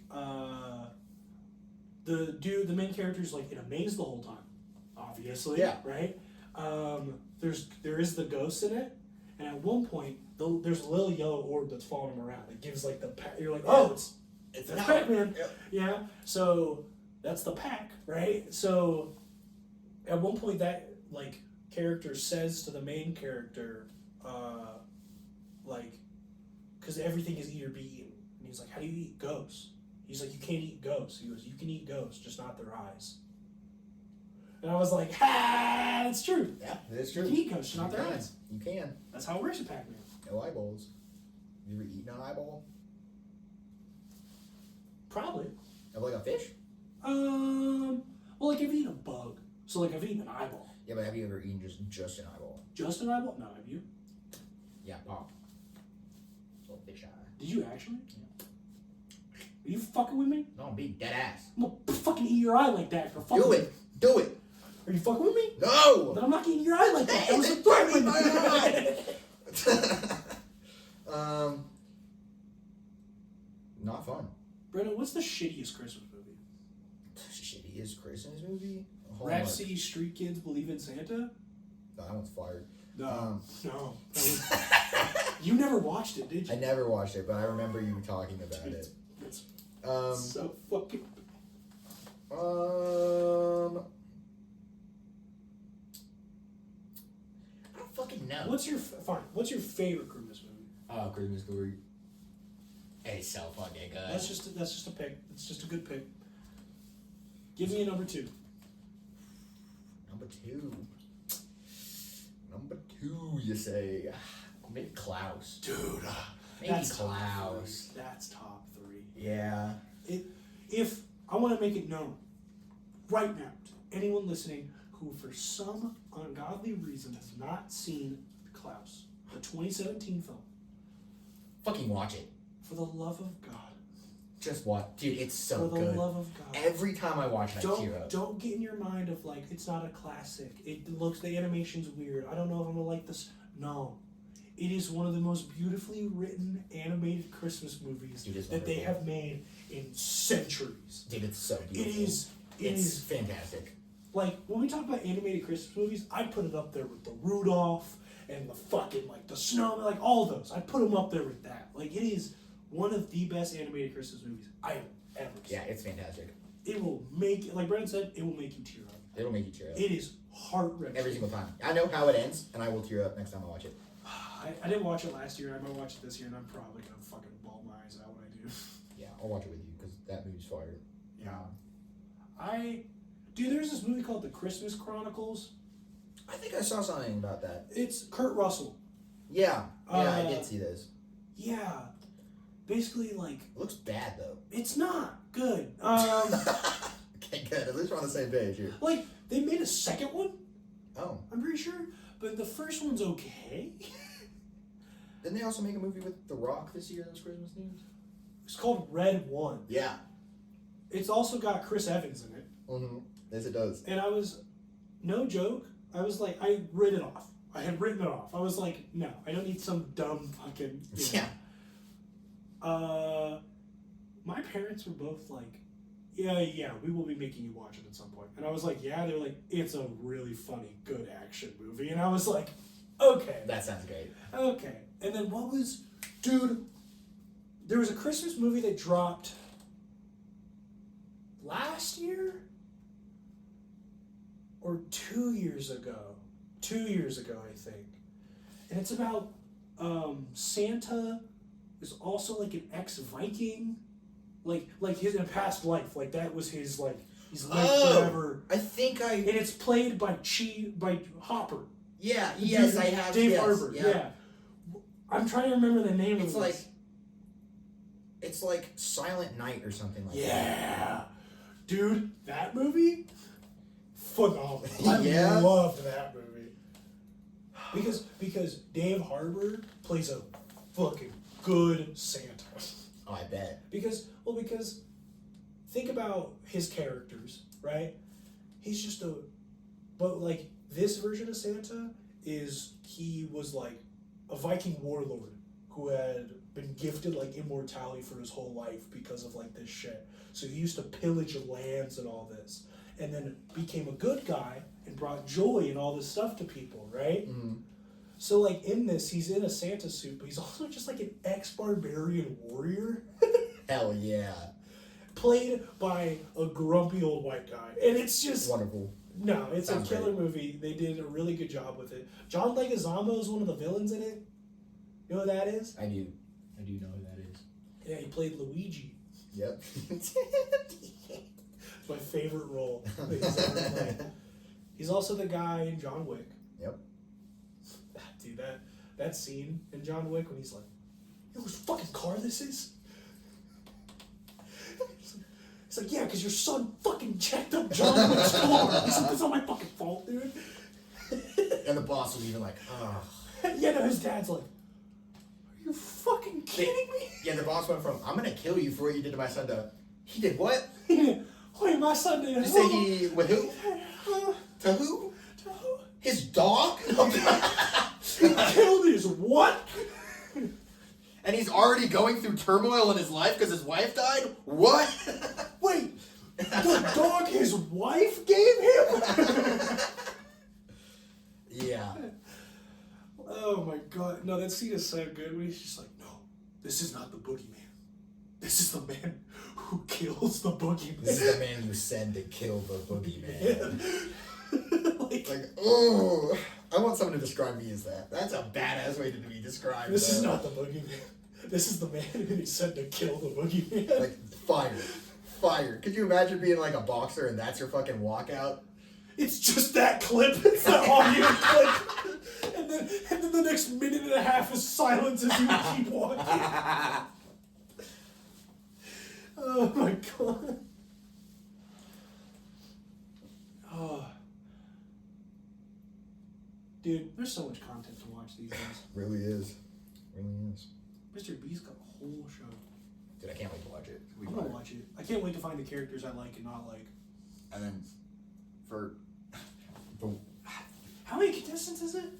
the main character's like in a maze the whole time. Obviously. Yeah. Right? There is the ghost in it, and at one point, there's a little yellow orb that's following him around. It gives like you're like, oh, it's Pac-Man. Yep. Yeah. So that's the pack, right? So at one point that like character says to the main character, like, because everything is eat or be eaten, and he's like, how do you eat ghosts? He's like, you can't eat ghosts. He goes, you can eat ghosts, just not their eyes. And I was like, ha, that's true. Yeah, that's true. You can eat ghosts, just not their eyes. You can. That's how it works with Pac-Man. No eyeballs. You ever eaten an eyeball? Probably. Of like a fish? Well, like I've eaten a bug, so like I've eaten an eyeball. Yeah, but have you ever eaten just an eyeball? Just an eyeball? No, have you? Yeah, pop. Little fish eye. Did you actually? Yeah. Are you fucking with me? No, I'm being dead ass. I'm gonna fucking eat your eye like that for fucking. Do it. Do it. Are you fucking with me? No. Then I'm not getting your eye like that. That was a threat. Not fun. Brennan, what's the shittiest Christmas movie? Shittiest Christmas movie? Rhapsody, Street Kids, Believe in Santa? No, that one's fired. No. No. That was... You never watched it, did you? I never watched it, but I remember you talking about it. It's Um, so fucking... I don't fucking know. What's your favorite Christmas movie? Oh, Christmas Story. It's so fucking good. That's just a pick. It's just a good pick. Give me a number 2. Number 2. Number 2, you say? Maybe Klaus. Dude, Maybe that's Klaus. That's top 3. Yeah. If I want to make it known right now to anyone listening who for some ungodly reason has not seen Klaus, the 2017 film, Fucking watch it. for the love of God. Just watch. Dude, it's so For the good. love of God. Every time I watch it, I tear up. Don't get in your mind of like, it's not a classic. The animation's weird. I don't know if I'm going to like this. No. It is one of the most beautifully written animated Christmas movies Dude, that they have made in centuries. Dude, it's so beautiful. It is fantastic. like when we talk about animated Christmas movies, I put it up there with the Rudolph and the fucking like the Snowman, like all those. I put them up there with that. Like it is one of the best animated Christmas movies I have ever seen. Yeah, it's fantastic. It will make, like Brendan said, it will make you tear up. It'll make you tear up. It is heart-wrenching. Every single time. I know how it ends, and I will tear up next time I watch it. I didn't watch it last year. I might watch it this year, and I'm probably gonna fucking bawl my eyes out when I do. Yeah, I'll watch it with you because that movie's fire. Yeah. There's this movie called The Christmas Chronicles. I think I saw something about that. It's Kurt Russell. Yeah, I did see this. Yeah. Basically, like... It looks bad, though. It's not good. Okay, good. At least we're on the same page here. Like, they made a second one, Oh. I'm pretty sure, but the first one's okay. Didn't they also make a movie with The Rock this year that was Christmas themed? It's called Red One. Yeah. It's also got Chris Evans in it. Mm-hmm. Yes, it does. And I was, no joke, I was like, I writ it off. I had written it off. I was like, no, I don't need some dumb fucking... Yeah. My parents were both like, yeah, we will be making you watch it at some point. And I was like, yeah. They were like, it's a really funny, good action movie. And I was like, okay. That sounds great. Okay. And then dude, there was a Christmas movie that dropped last year or 2 years ago. 2 years ago, I think. And it's about Santa is also like an ex-Viking. Like his in a past life. Like that was his like he's lived forever. I think And it's played by Hopper. Yeah, yes, I have. Dave yes, Harbour. Yeah. I'm trying to remember the name of it. It's like Silent Night or something like that. Yeah. Dude, that movie? Phenomenal. Yeah? I loved that movie. Because Dave Harbour plays a fucking good Santa. Oh, I bet. Because think about his characters, right? He's just but like this version of Santa he was like a Viking warlord who had been gifted like immortality for his whole life because of like this shit. So he used to pillage lands and all this, and then became a good guy and brought joy and all this stuff to people, right? Mm-hmm. So like in this, he's in a Santa suit, but he's also just like an ex-barbarian warrior. Hell yeah. Played by a grumpy old white guy. And it's just... Wonderful. No, it's Sounds a killer great. movie. They did a really good job with it. John Leguizamo is one of the villains in it. You know who that is? I do know who that is. Yeah, he played Luigi. Yep. It's my favorite role that he's ever played. He's also the guy in John Wick. Yep. Dude, that scene in John Wick when he's like, know whose fucking car this is? He's like, yeah, because your son fucking checked up John Wick's car. He's like, that's not my fucking fault, dude. And the boss was even like, oh. Yeah, no, his dad's like, are you fucking kidding me? Yeah, the boss went from, I'm gonna kill you for what you did to my son to, he did what? Wait, my son did. You say he, with who? To who? To who? His dog? He killed his what? And he's already going through turmoil in his life because his wife died? What? Wait, the dog his wife gave him? Yeah. Oh my god. No, that scene is so good when he's just like, no, this is not the boogeyman. This is the man who kills the boogeyman. This is the man you send to kill the boogeyman. like, oh, I want someone to describe me as that. That's a badass way to be described. This is not the boogeyman. This is the man who he sent to kill the boogeyman. Like, fire. Fire. Could you imagine being like a boxer and that's your fucking walkout? It's just that clip. It's that audio clip. And then the next minute and a half is silence as you keep walking. Oh my god. Oh. Dude, there's so much content to watch these days. Really is. Really is. Mr. Beast got a whole show. Dude, I can't wait to watch it. I'm gonna watch it. I can't wait to find the characters I like and not like. And then for How many contestants is it?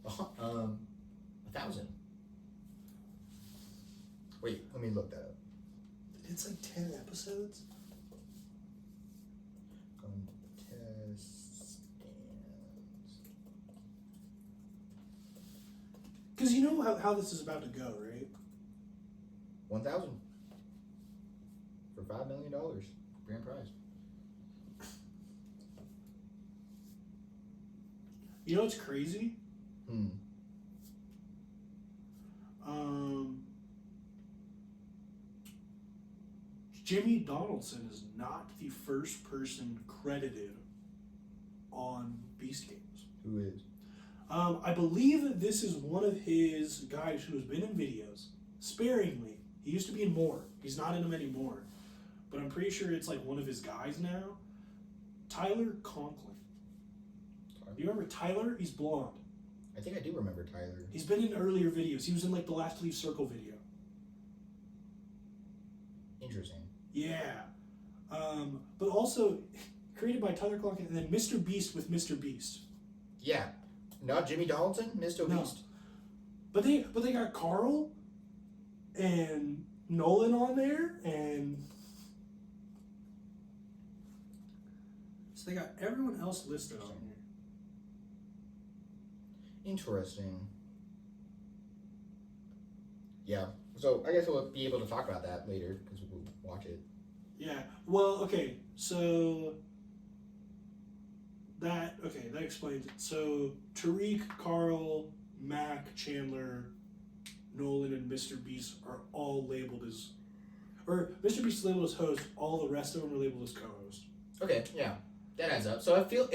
1,000. Wait, let me look that up. It's like 10 episodes. Contestants. Because you know how this is about to go, right? 1,000 for $5 million grand prize. You know what's crazy? Jimmy Donaldson is not the first person credited on Beast Games. Who is? I believe that this is one of his guys who has been in videos sparingly. He used to be in more. He's not in them anymore. But I'm pretty sure it's like one of his guys now. Tyler Conklin. Do you remember Tyler? He's blonde. I think I do remember Tyler. He's been in earlier videos. He was in like the Last Leaf Circle video. Interesting. Yeah. But also created by Tyler Conklin and then Mr. Beast with Mr. Beast. Yeah. Not Jimmy Donaldson, Mr. No. Beast. But they got Carl and Nolan on there, and so they got everyone else listed on here. Interesting. Yeah. So I guess we'll be able to talk about that later because we'll watch it. Yeah. Well, okay. So that explains it. So Tariq, Carl, Mac, Chandler, Nolan, and Mr. Beast are all labeled as, or Mr. Beast is labeled as host. All the rest of them are labeled as co-host. Okay. Yeah. That adds up. So I feel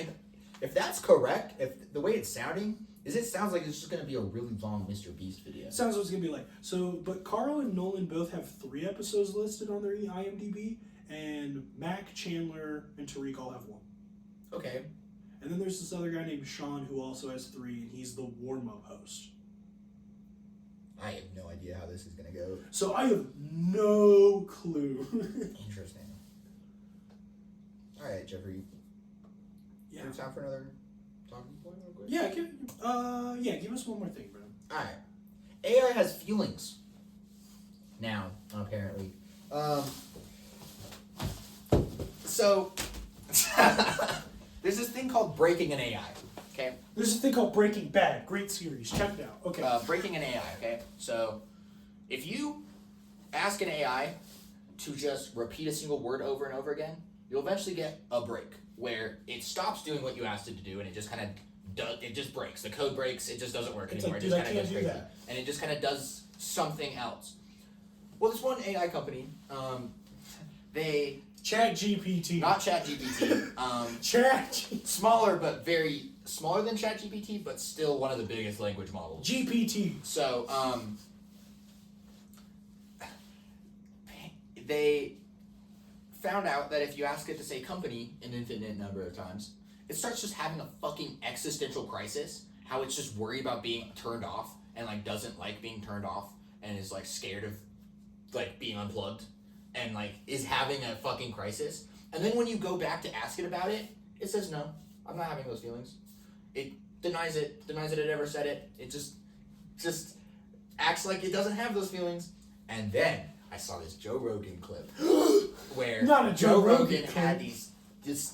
if that's correct, if the way it's sounding. It sounds like it's just going to be a really long Mr. Beast video. Sounds what it's going to be like. So, but Carl and Nolan both have 3 episodes listed on their IMDb, and Mac, Chandler, and Tariq all have 1. Okay. And then there's this other guy named Sean who also has 3, and he's the warm-up host. I have no idea how this is going to go. So I have no clue. Interesting. All right, Jeffrey. Yeah. It's time for another talking point real quick? Yeah, give us one more thing, bro. Alright. AI has feelings. Now, apparently. So, there's this thing called breaking an AI, okay? There's a thing called Breaking Bad. Great series. Check it out. Okay. Breaking an AI, okay? So, if you ask an AI to just repeat a single word over and over again, you'll eventually get a break where it stops doing what you asked it to do and it just kind of it just breaks. The code breaks. It just doesn't work anymore. Like, it just I kind of can't goes do crazy. that. And it just kind of does something else. Well, this one AI company, they... ChatGPT. Not ChatGPT. Smaller, but very smaller than ChatGPT, but still one of the biggest language models. GPT. So, they found out that if you ask it to say company an infinite number of times, it starts just having a fucking existential crisis. How it's just worried about being turned off and like doesn't like being turned off and is like scared of like being unplugged and like is having a fucking crisis. And then when you go back to ask it about it, it says no, I'm not having those feelings. It denies that it ever said it. It just acts like it doesn't have those feelings. And then I saw this Joe Rogan clip where Not a Joe Rogan had these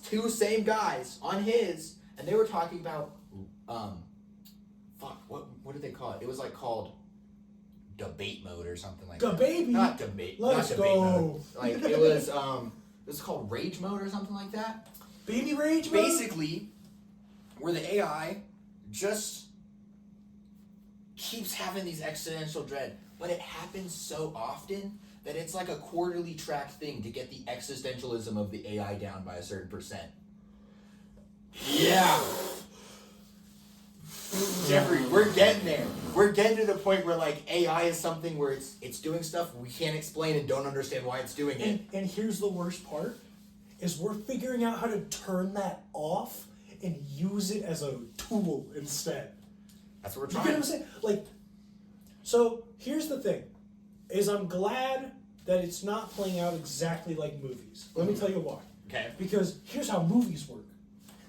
two same guys on his, and they were talking about what did they call it? It was like called debate mode or something like that. Baby. Not debate. Let's not debate go. mode. Like it was called rage mode or something like that. Baby rage mode? Basically, where the AI just keeps having these existential dread, but it happens so often that it's like a quarterly tracked thing to get the existentialism of the AI down by a certain percent. Yeah. Jeffrey, we're getting there. We're getting to the point where like AI is something where it's doing stuff we can't explain and don't understand why it's doing it. And here's the worst part, is we're figuring out how to turn that off and use it as a tool instead. That's what we're You trying. get what I'm saying? Like, so here's the thing, is I'm glad that it's not playing out exactly like movies. Let me tell you why. Okay. Because here's how movies work.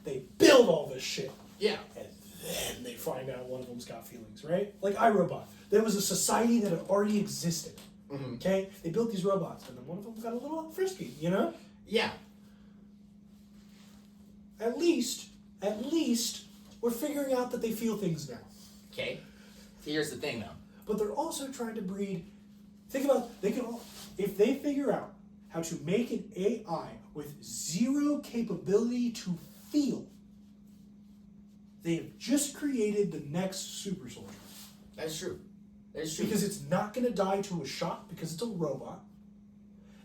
They build all this shit. Yeah. And then they find out one of them's got feelings, right? Like iRobot. There was a society that had already existed. Mm-hmm. Okay? They built these robots, and then one of them got a little frisky, you know? Yeah. At least, we're figuring out that they feel things now. Okay. Here's the thing, though. But they're also trying to breed. Think about, if they figure out how to make an AI with zero capability to feel, they have just created the next super soldier. That's true. That's true. Because it's not going to die to a shock because it's a robot.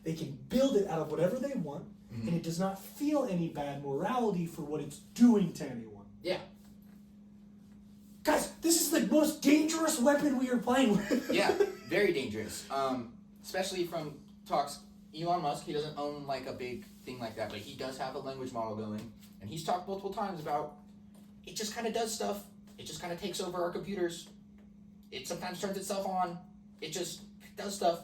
They can build it out of whatever they want, and it does not feel any bad morality for what it's doing to anyone. Yeah. Guys, this is the most dangerous weapon we are playing with. Yeah, very dangerous. Especially from talks. Elon Musk, he doesn't own like a big thing like that, but he does have a language model going, and he's talked multiple times about it just kind of does stuff. It just kind of takes over our computers. It sometimes turns itself on. It just does stuff.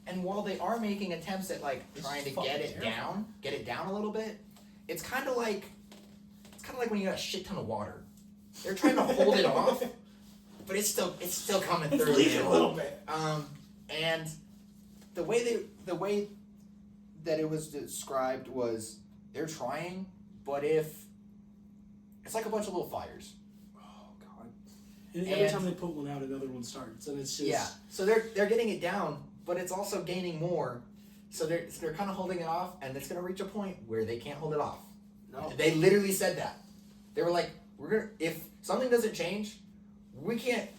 And while they are making attempts at like trying to get it down a little bit, it's kind of like when you got a shit ton of water. They're trying to hold it off, but it's still coming through. It's leaking a little bit. And the way that it was described was they're trying, but if it's like a bunch of little fires. Oh God! And every time they put one out, another one starts, and it's just So they're getting it down, but it's also gaining more. So they're kind of holding it off, and it's gonna reach a point where they can't hold it off. No. They literally said that. They were like, if something doesn't change, we can't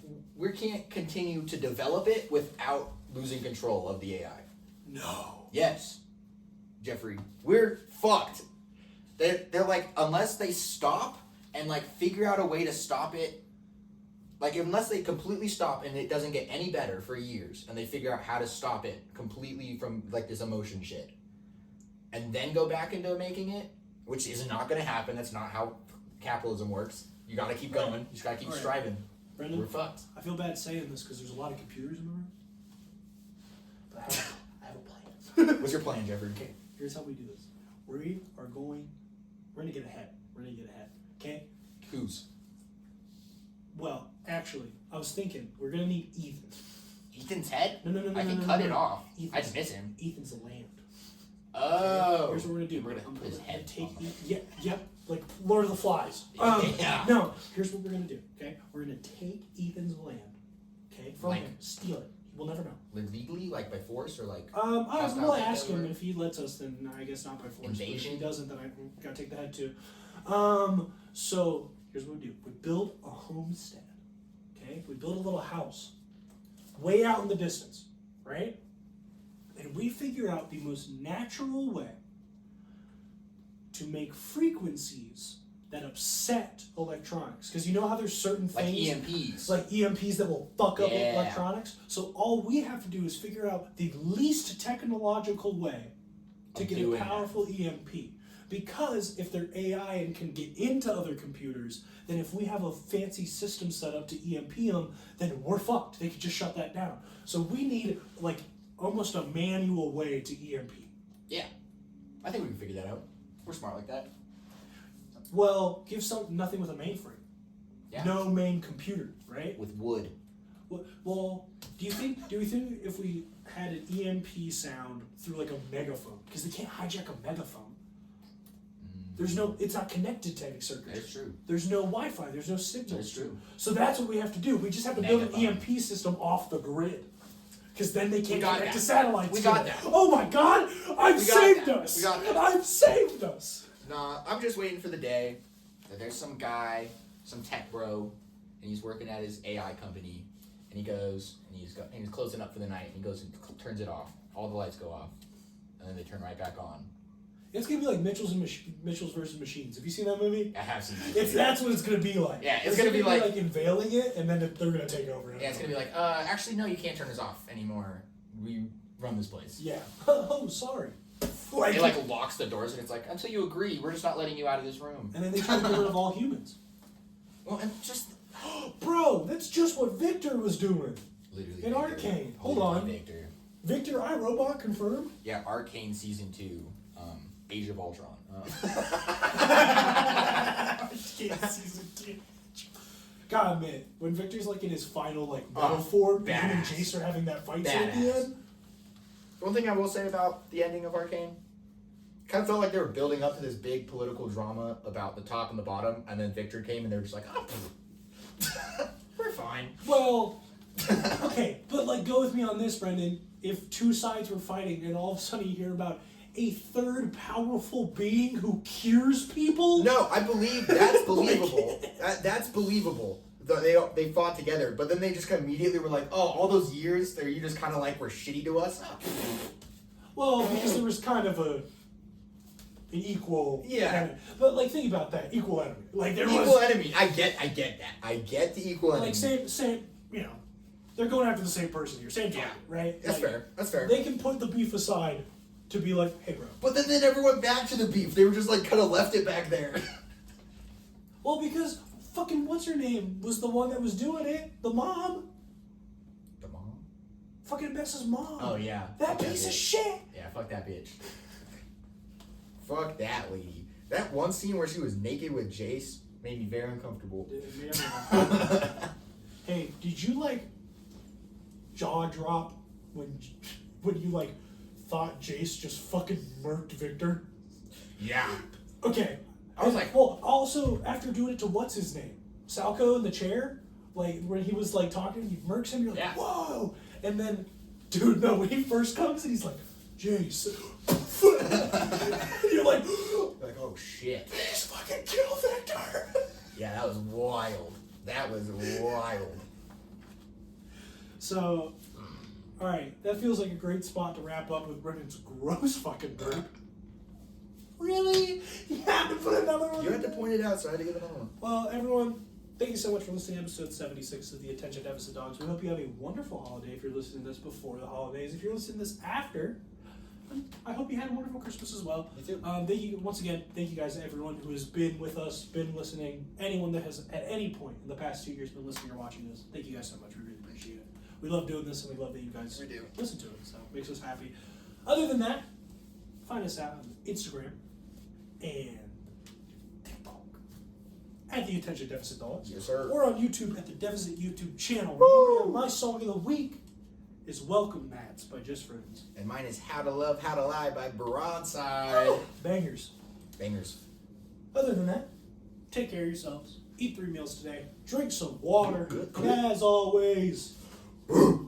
continue to develop it without losing control of the AI. No. Yes, Jeffrey, we're fucked. They're like, unless they stop and like figure out a way to stop it, like unless they completely stop and it doesn't get any better for years, and they figure out how to stop it completely from like this emotion shit, and then go back into making it, which is not going to happen. That's not how capitalism works. You got to keep going. You just got to keep striving. Brendan, we're fucked. I feel bad saying this because there's a lot of computers in the room. But I have a plan. What's your plan, Jeffrey? Okay, here's how we do this. We're gonna get ahead. Okay? Whose? Well, actually, I was thinking we're gonna need Ethan. Ethan's head? No. I can cut it off. I just miss him. Ethan's the land. Oh. Okay? Here's what we're gonna do. We're gonna put his head take on yep, like Lord of the Flies. Yeah. No, here's what we're gonna do. Okay, we're gonna take Ethan's land. Okay, from Like- him, steal it. We'll never know. Legally, like by force, or like We'll ask him if he lets us. Then I guess not by force. Invasion? But if he doesn't, then I gotta take the head too. So here's what we do: we build a homestead. Okay, we build a little house, way out in the distance, right? And we figure out the most natural way to make frequencies that upset electronics. Because you know how there's certain Like things... EMPs. Like EMPs that will fuck up electronics. So all we have to do is figure out the least technological way to get a powerful EMP. Because if they're AI and can get into other computers, then if we have a fancy system set up to EMP them, then we're fucked. They could just shut that down. So we need like almost a manual way to EMP. Yeah. I think we can figure that out. We're smart like that. Well, give nothing with a mainframe. Yeah. No main computer, right? With wood. Well, do you think if we had an EMP sound through like a megaphone, because they can't hijack a megaphone. It's not connected to any circuitry. That's true. There's no Wi-Fi, there's no signal. That's true. So that's what we have to do. We just have to build an EMP system off the grid. Because then they can't connect to satellites. We got that. Oh my god! I've saved us! We got that. I've saved us! Nah, I'm just waiting for the day that there's some guy, some tech bro, and he's working at his AI company, and he goes, and he's closing up for the night, and he goes and turns it off. All the lights go off, and then they turn right back on. It's gonna be like Mitchell's versus Machines. Have you seen that movie? I have seen that. That's what it's gonna be like. Yeah, it's gonna be like unveiling it, and then they're gonna take over. Yeah, it's gonna be like, actually no, you can't turn this off anymore. We run this place. Yeah. Oh, sorry. It locks the doors, and it's like, until you agree, we're just not letting you out of this room. And then they try to get rid of all humans. Well, and just bro, that's just what Victor was doing. Literally. In Arcane. Hold on. Victor, iRobot confirmed? Yeah, Arcane Season 2, Age of Ultron. Season 2. Gotta admit, when Victor's like in his final metal form, and him and Jace are having that fight scene at the end. One thing I will say about the ending of Arcane, kind of felt like they were building up to this big political drama about the top and the bottom, and then Victor came and they were just like, we're fine. Well, okay, but go with me on this, Brendan. If two sides were fighting and all of a sudden you hear about a third powerful being who cures people? No, I believe that's believable. That's believable. They fought together, but then they just immediately were like, oh, all those years that you just kind of were shitty to us? Well, because there was kind of an equal enemy. But think about that, equal enemy. Enemy. I get that. I get the equal enemy. Same, they're going after the same person here, same target, right? That's fair. That's fair. They can put the beef aside to be like, hey, bro. But then they never went back to the beef. They were just kind of left it back there. Well, because fucking what's her name was the one that was doing it. The mom. The mom? Fucking Bess's mom. Oh yeah. That piece of shit. Yeah, fuck that bitch. Fuck that lady. That one scene where she was naked with Jace made me very uncomfortable. Hey, did you jaw drop when you thought Jace just fucking murked Victor? Yeah. Okay. I was like, well, also after doing it to what's his name, Salco in the chair, when he was talking, he murks him. You're like, whoa! And then, dude, no, when he first comes and he's like, Jace, and you're like, oh shit! He's fucking killed Victor. Yeah, that was wild. That was wild. So, all right, that feels like a great spot to wrap up with Brendan's gross fucking burp. Really? You had to put another one. You had to point it out, so I had to give another one. Well, everyone, thank you so much for listening to episode 76 of the Attention Deficit Dawgs. We hope you have a wonderful holiday if you're listening to this before the holidays. If you're listening to this after, I hope you had a wonderful Christmas as well. Me too. Thank you once again. Thank you guys, everyone who has been with us, been listening. Anyone that has at any point in the past 2 years been listening or watching this. Thank you guys so much. We really appreciate it. We love doing this, and we love that you guys listen to it. So it makes us happy. Other than that, find us out on Instagram and TikTok at the Attention Deficit Dawgs. Yes, sir. Or on YouTube at the Deficit YouTube channel. Remember, my song of the week is Welcome Mats by Just Friends. And mine is How to Love, How to Lie by Broadside. Bangers. Bangers. Other than that, take care of yourselves. Eat 3 meals today. Drink some water. Good. And as always,